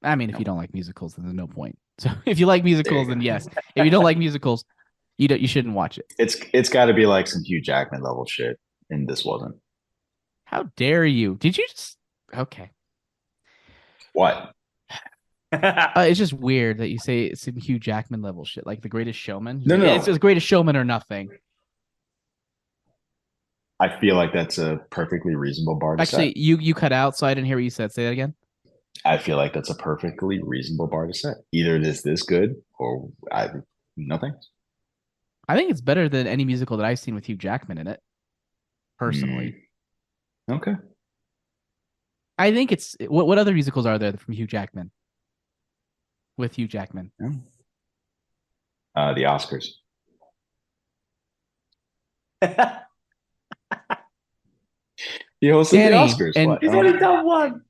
Speaker 2: I mean, if you don't like musicals, then there's no point. So if you like musicals, then yes. If you don't like musicals, you shouldn't watch it.
Speaker 1: It's got to be like some Hugh Jackman level shit, and this wasn't.
Speaker 2: How dare you? Did you just... Okay.
Speaker 1: What?
Speaker 2: It's just weird that you say it's some Hugh Jackman level shit, like The Greatest Showman.
Speaker 1: No.
Speaker 2: It's The Greatest Showman or nothing.
Speaker 1: I feel like that's a perfectly reasonable bar to set.
Speaker 2: Actually, you cut out, so I didn't hear what you said. Say that again.
Speaker 1: I feel like that's a perfectly reasonable bar to set. Either it is this good or nothing.
Speaker 2: I think it's better than any musical that I've seen with Hugh Jackman in it, personally.
Speaker 1: Okay.
Speaker 2: I think it's... What other musicals are there from Hugh Jackman? With Hugh Jackman?
Speaker 1: The Oscars. He hosted the Oscars.
Speaker 2: And
Speaker 3: he's only done one.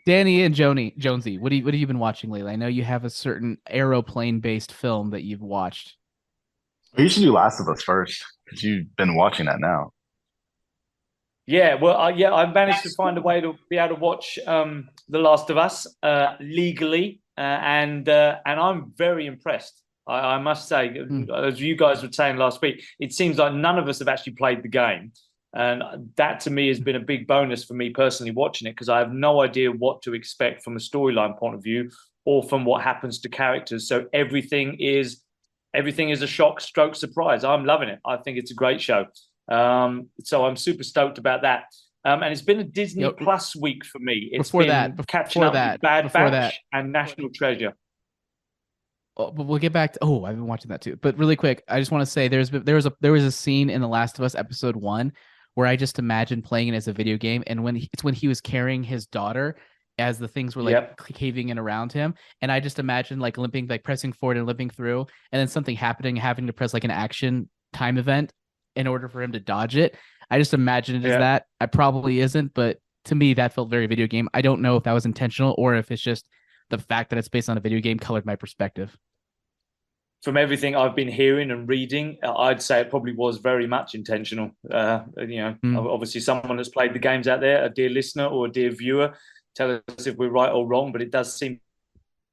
Speaker 2: Danny and Jonesy, what have you been watching lately? I know you have a certain aeroplane-based film that you've watched.
Speaker 1: You should do Last of Us first, because you've been watching that now.
Speaker 3: Yeah, well, I've managed to find a way to be able to watch The Last of Us legally, and I'm very impressed. I must say, as you guys were saying last week, it seems like none of us have actually played the game. And that, to me, has been a big bonus for me personally watching it, because I have no idea what to expect from a storyline point of view or from what happens to characters. So everything is a shock stroke surprise. I'm loving it. I think it's a great show. So I'm super stoked about that. And it's been a Disney Plus week for me. It's been catching up with Bad Batch and National Treasure.
Speaker 2: Oh, but we'll get back to... Oh, I've been watching that too. But really quick, I just want to say there was a scene in The Last of Us episode 1 where I just imagined playing it as a video game, and when he was carrying his daughter as the things were like caving in around him, and I just imagined like limping, like pressing forward and limping through, and then something happening, having to press like an action time event in order for him to dodge it. I just imagined it as that. I probably isn't, but to me that felt very video game. I don't know if that was intentional or if it's just the fact that it's based on a video game colored my perspective.
Speaker 3: From everything I've been hearing and reading, I'd say it probably was very much intentional. Obviously someone that's played the games out there, a dear listener or a dear viewer, tell us if we're right or wrong, but it does seem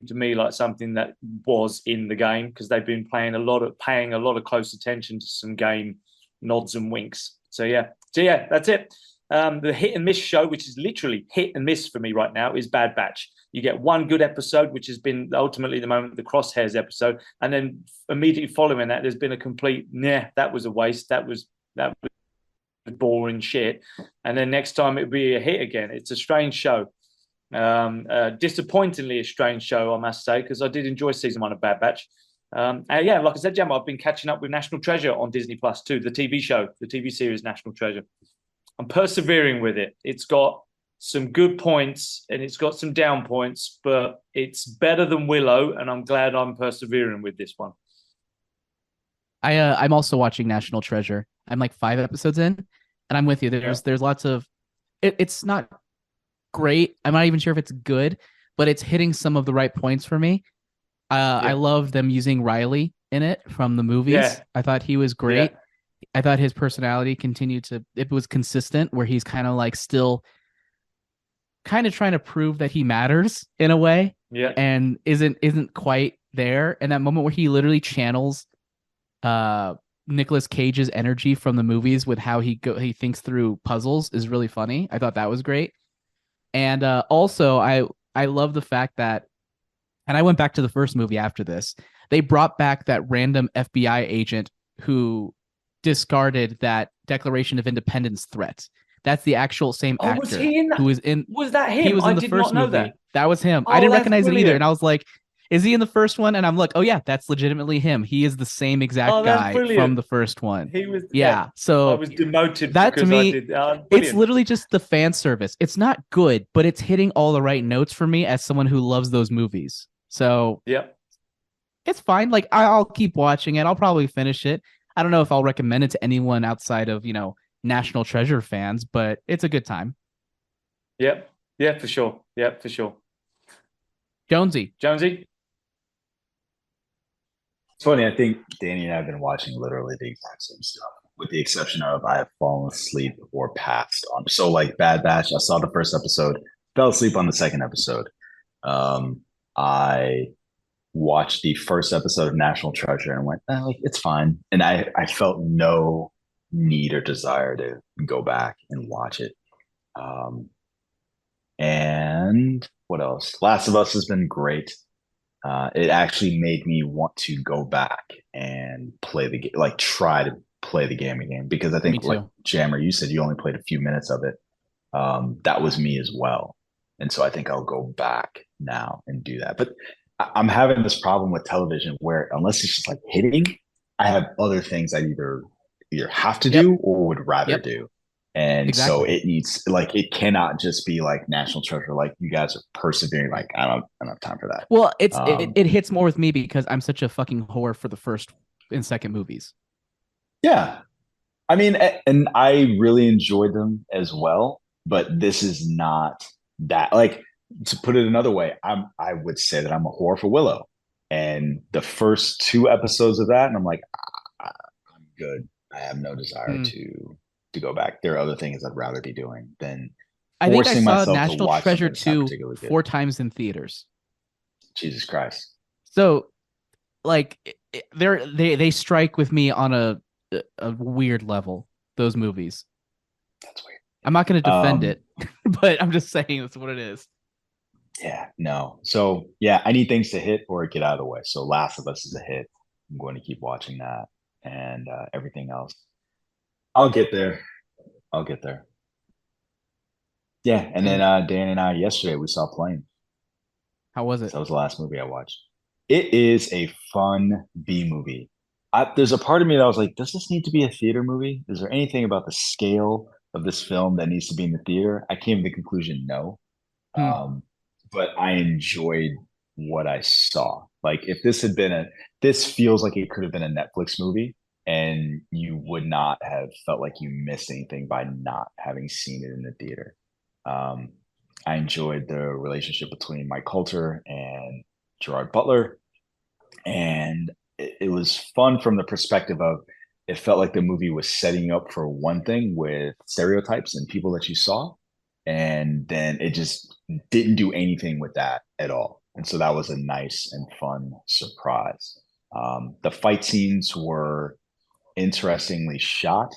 Speaker 3: to me like something that was in the game, because they've been paying a lot of close attention to some game nods and winks. So yeah, that's it. The hit and miss show, which is literally hit and miss for me right now, is Bad Batch. You get one good episode, which has been ultimately the moment the Crosshairs episode, and then immediately following that, there's been a complete that was a waste. That was boring shit. And then next time it'll be a hit again. It's a strange show. Disappointingly a strange show, I must say, because I did enjoy season 1 of Bad Batch. Like I said, Gemma, I've been catching up with National Treasure on Disney Plus too, the TV show, the TV series National Treasure. I'm persevering with it. It's got some good points and it's got some down points, but it's better than Willow, and I'm glad I'm persevering with this one.
Speaker 2: I'm also watching National Treasure. I'm like 5 episodes in, and I'm with you. There's lots of it's not great. I'm not even sure if it's good, but it's hitting some of the right points for me. I love them using Riley in it from the movies. Yeah. I thought he was great. Yeah. I thought his personality it was consistent, where he's kind of like still kind of trying to prove that he matters in a way.
Speaker 3: Yeah.
Speaker 2: And isn't quite there. And that moment where he literally channels Nicolas Cage's energy from the movies with how he thinks through puzzles is really funny. I thought that was great. And also I love the fact that, and I went back to the first movie after this, they brought back that random FBI agent who discarded that Declaration of Independence threat. That's the actual same actor.
Speaker 3: Was he in that?
Speaker 2: Who was in?
Speaker 3: Was that him?
Speaker 2: He was in the first movie. That was him. I didn't recognize him either, and I was like, "Is he in the first one?" And I'm like, "Oh yeah, that's legitimately him. He is the same exact guy from the first one."
Speaker 3: He was.
Speaker 2: Yeah. So
Speaker 3: I was demoted.
Speaker 2: That to me, it's literally just the fan service. It's not good, but it's hitting all the right notes for me as someone who loves those movies. So it's fine. Like I'll keep watching it. I'll probably finish it. I don't know if I'll recommend it to anyone outside of, National Treasure fans, but it's a good time.
Speaker 3: Yep. Yeah, for sure. Yeah, for sure.
Speaker 2: Jonesy.
Speaker 1: It's funny. I think Danny and I have been watching literally the exact same stuff, with the exception of I have fallen asleep or passed on. So like Bad Batch, I saw the first episode, fell asleep on the second episode. I watched the first episode of National Treasure and went, it's fine. And I felt no need or desire to go back and watch it. And what else? Last of Us has been great. It actually made me want to go back and play the game, like try to play the game again, because I think like Jammer, you said you only played a few minutes of it. That was me as well. And so I think I'll go back now and do that. But I'm having this problem with television where unless it's just like hitting, I have other things I either have to do or would rather do. And so it needs, like, it cannot just be like National Treasure. Like you guys are persevering. Like I don't have time for that.
Speaker 2: Well, it hits more with me because I'm such a fucking whore for the first and second movies.
Speaker 1: Yeah. I mean, and I really enjoyed them as well, but this is not that. Like, to put it another way, I would say that I'm a whore for Willow. And the first 2 episodes of that, and I'm like, I'm good. I have no desire to go back. There are other things I'd rather be doing than
Speaker 2: I think I saw National Treasure 2 4 times in theaters.
Speaker 1: Jesus Christ.
Speaker 2: So like they strike with me on a weird level, those movies.
Speaker 1: That's weird.
Speaker 2: I'm not going to defend it, but I'm just saying that's what it is.
Speaker 1: Yeah, no. So yeah, I need things to hit or get out of the way. So Last of Us is a hit. I'm going to keep watching that, and everything else. I'll get there. Yeah, and then Dan and I yesterday we saw Plane.
Speaker 2: How was it?
Speaker 1: So that was the last movie I watched. It is a fun B movie. There's a part of me that was like, does this need to be a theater movie? Is there anything about the scale of this film that needs to be in the theater? I came to the conclusion no. But I enjoyed what I saw. Like if this feels like it could have been a Netflix movie, and you would not have felt like you missed anything by not having seen it in the theater. I enjoyed the relationship between Mike Coulter and Gerard Butler. And it was fun from the perspective of, it felt like the movie was setting you up for one thing with stereotypes and people that you saw. And then it just didn't do anything with that at all. And so that was a nice and fun surprise. The fight scenes were interestingly shot.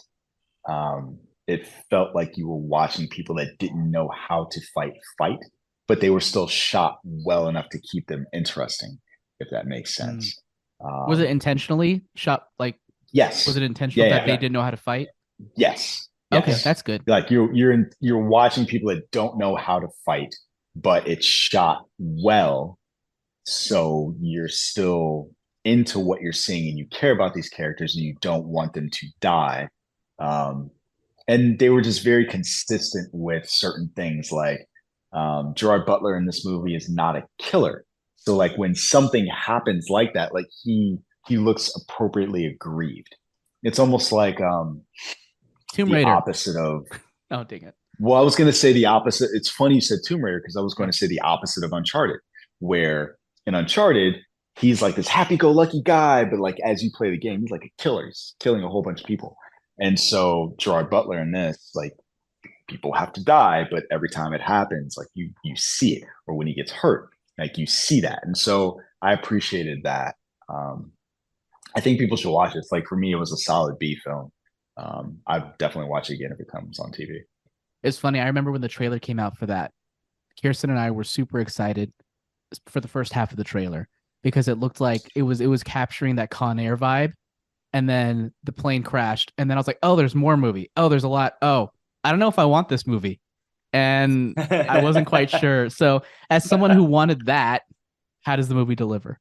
Speaker 1: it felt like you were watching people that didn't know how to fight, but they were still shot well enough to keep them interesting, if that makes sense.
Speaker 2: Was it intentionally shot? Like,
Speaker 1: yes.
Speaker 2: Was it intentional that they didn't know how to fight?
Speaker 1: Yes.
Speaker 2: Okay, that's good.
Speaker 1: Like you're watching people that don't know how to fight, but it's shot well, so you're still into what you're seeing and you care about these characters and you don't want them to die. And they were just very consistent with certain things, like Gerard Butler in this movie is not a killer. So like when something happens like that, like he looks appropriately aggrieved. It's almost like
Speaker 2: Tomb Raider.
Speaker 1: Opposite of
Speaker 2: oh, dang it.
Speaker 1: Well, I was going to say the opposite. It's funny you said Tomb Raider because I was going to say the opposite of Uncharted, where in Uncharted, he's like this happy-go-lucky guy, but like as you play the game, he's like a killer. He's killing a whole bunch of people. And so Gerard Butler in this, like people have to die, but every time it happens, like you see it, or when he gets hurt, like you see that. And so I appreciated that. I think people should watch it. It's like for me, it was a solid B film. I'd definitely watch it again if it comes on TV.
Speaker 2: It's funny. I remember when the trailer came out for that, Kirsten and I were super excited for the first half of the trailer because it looked like it was capturing that Con Air vibe. And then the plane crashed. And then I was like, oh, there's more movie. Oh, there's a lot. Oh, I don't know if I want this movie. And I wasn't quite sure. So as someone who wanted that, how does the movie deliver?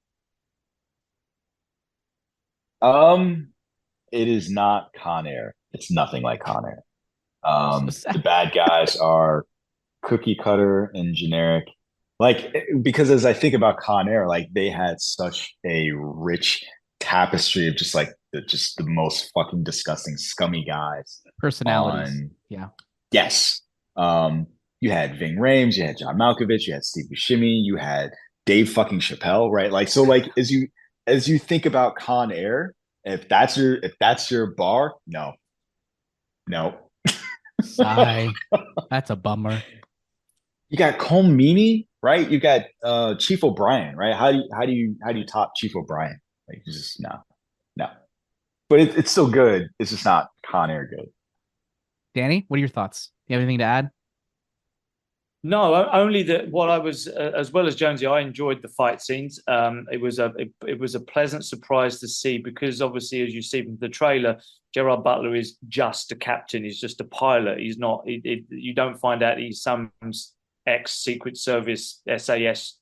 Speaker 1: It is not Con Air. It's nothing like Con Air. The bad guys are cookie cutter and generic. Like, because as I think about Con Air, like they had such a rich tapestry of just like the most fucking disgusting, scummy guys.
Speaker 2: Personalities. Yeah.
Speaker 1: Yes. You had Ving Rhames, you had John Malkovich, you had Steve Buscemi, you had Dave fucking Chappelle, right? Like, so like as you think about Con Air, if that's your bar, no.
Speaker 2: Sigh. That's a bummer.
Speaker 1: You got Colm Meaney, right? You got Chief O'Brien, right? How do you top Chief O'Brien? Like just no. But it's still good. It's just not Con Air good.
Speaker 2: Danny, what are your thoughts? You have anything to add?
Speaker 3: No, only that what I was, as well as Jonesy, I enjoyed the fight scenes. It was a pleasant surprise to see because obviously, as you see from the trailer, Gerard Butler is just a captain. He's just a pilot. He's not. You don't find out he's some ex-Secret Service SAS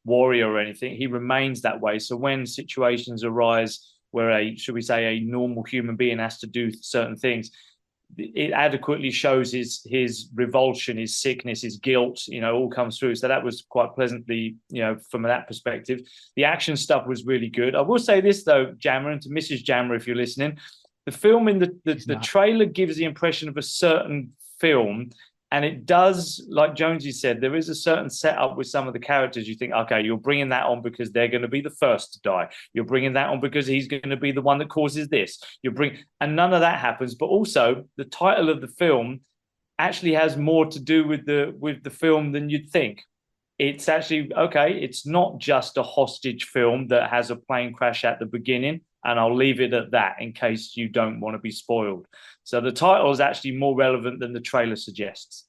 Speaker 3: warrior or anything. He remains that way. So when situations arise where a normal human being has to do certain things, it adequately shows his revulsion, his sickness, his guilt, all comes through. So that was quite pleasantly, from that perspective. The action stuff was really good. I will say this though, Jammer, and to Mrs. Jammer, if you're listening, the film in the trailer gives the impression of a certain film. And it does, like Jonesy said, there is a certain setup with some of the characters. You think, okay, you're bringing that on because they're going to be the first to die. You're bringing that on because he's going to be the one that causes this. And none of that happens. But also, the title of the film actually has more to do with the film than you'd think. It's actually, okay, it's not just a hostage film that has a plane crash at the beginning. And I'll leave it at that in case you don't want to be spoiled. So the title is actually more relevant than the trailer suggests.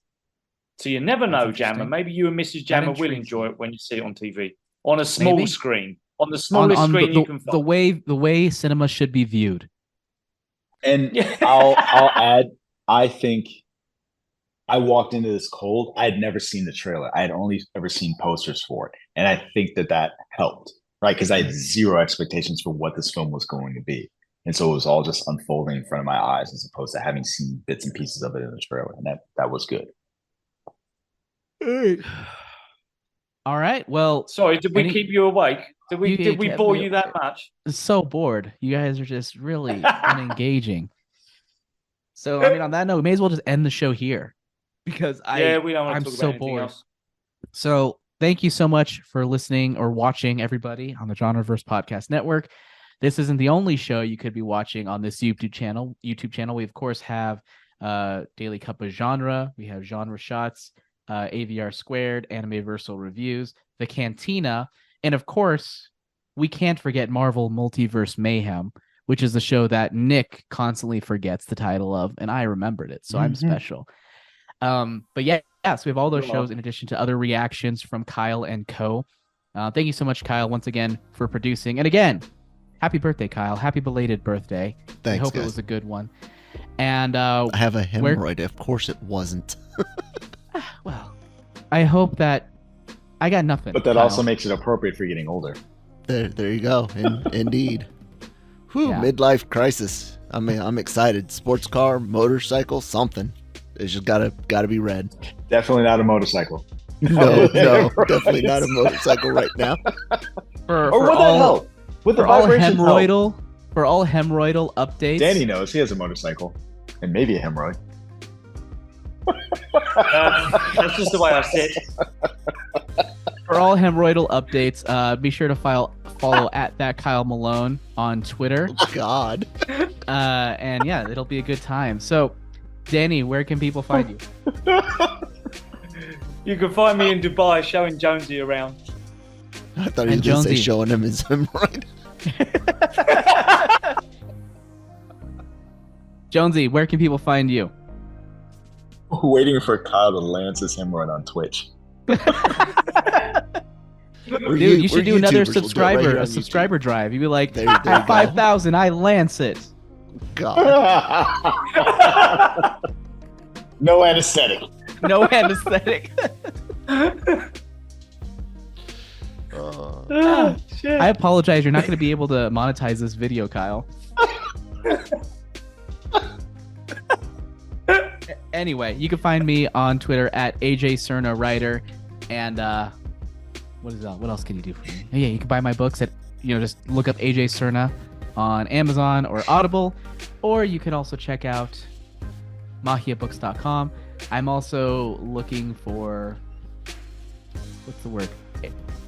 Speaker 3: So you never know, Jammer. Maybe you and Mrs. Jammer will enjoy it when you see it on TV. On a small screen. On the smallest screen you can find.
Speaker 2: The way cinema should be viewed.
Speaker 1: And I'll add, I think I walked into this cold. I had never seen the trailer. I had only ever seen posters for it. And I think that helped. Right, because I had zero expectations for what this film was going to be. And so it was all just unfolding in front of my eyes as opposed to having seen bits and pieces of it in the trailer. And that was good.
Speaker 2: All right. Well,
Speaker 3: sorry, did we keep you awake? Did we bore you that much?
Speaker 2: So bored. You guys are just really unengaging. So I mean, on that note, we may as well just end the show here because
Speaker 3: we don't want to talk about anything else.
Speaker 2: So thank you so much for listening or watching, everybody, on the Genreverse Podcast Network. This isn't the only show you could be watching on this YouTube channel. We, of course, have Daily Cup of Genre. We have Genre Shots, AVR Squared, Anime-Versal Reviews, the Cantina, and, of course, we can't forget Marvel Multiverse Mayhem, which is the show that Nick constantly forgets the title of, and I remembered it, so I'm special. But yeah, so we have all those shows in addition to other reactions from Kyle and co. Thank you so much, Kyle, once again for producing. And again, happy birthday, Kyle. Happy belated birthday.
Speaker 4: Thanks,
Speaker 2: I hope
Speaker 4: guys.
Speaker 2: it was a good one. And
Speaker 4: I have a hemorrhoid. Of course it wasn't.
Speaker 2: Well, I hope that I got nothing.
Speaker 1: But that
Speaker 2: Kyle.
Speaker 1: also makes it appropriate for getting older.
Speaker 4: There you go. Indeed. Whew, midlife crisis. I mean, I'm excited. Sports car, motorcycle, something. It's just gotta be red.
Speaker 1: Definitely not a motorcycle.
Speaker 4: No, definitely not a motorcycle right now.
Speaker 1: Or would that help? With the vibration help?
Speaker 2: For all hemorrhoidal updates.
Speaker 1: Danny knows he has a motorcycle. And maybe a hemorrhoid.
Speaker 3: That's just the way I sit.
Speaker 2: For all hemorrhoidal updates, be sure to follow at that Kyle Malone on Twitter.
Speaker 4: Oh, God.
Speaker 2: And yeah, it'll be a good time. So, Danny, where can people find you?
Speaker 3: You can find me in Dubai showing Jonesy around.
Speaker 4: I thought he was going to say showing him his hemorrhoid.
Speaker 2: Jonesy, where can people find you?
Speaker 1: Waiting for Kyle to lance his hemorrhoid on Twitch.
Speaker 2: Dude, you should do another subscriber drive. You'd be like, at 5,000, I lance it.
Speaker 4: God.
Speaker 1: No anesthetic.
Speaker 2: No anesthetic.
Speaker 3: Shit.
Speaker 2: I apologize. You're not going to be able to monetize this video, Kyle. Anyway, you can find me on Twitter at AJCernaWriter. And what else can you do for me? Yeah, you can buy my books at, just look up AJ Cerna on Amazon or Audible, or you can also check out mahiabooks.com. I'm also looking for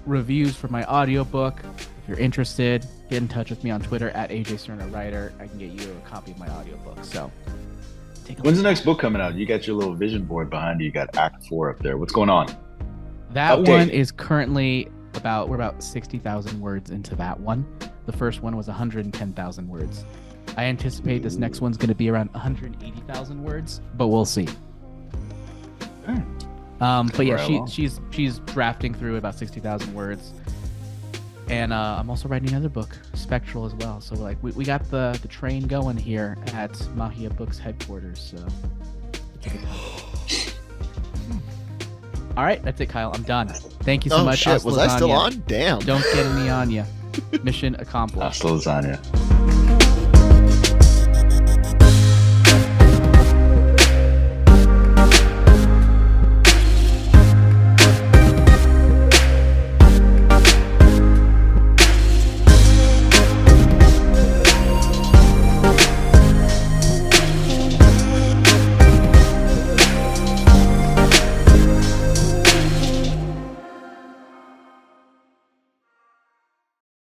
Speaker 2: reviews for my audiobook. If you're interested, get in touch with me on Twitter at AJCernaWriter. I can get you a copy of my audiobook. So
Speaker 1: when's the next book coming out? You got your little vision board behind you. You got Act 4 up there. What's going on?
Speaker 2: That one is currently we're about 60,000 words into that one. The first one was 110,000 words. I anticipate this next one's going to be around 180,000 words, but we'll see. But yeah, she's drafting through about 60,000 words, and I'm also writing another book, Spectral, as well. So we got the train going here at Mahia Books headquarters. So. All right, that's it, Kyle. I'm done. Thank you so much.
Speaker 4: Shit, was I still on? Damn.
Speaker 2: Don't get any on you. Mission accomplished.
Speaker 1: Hasta lasagna.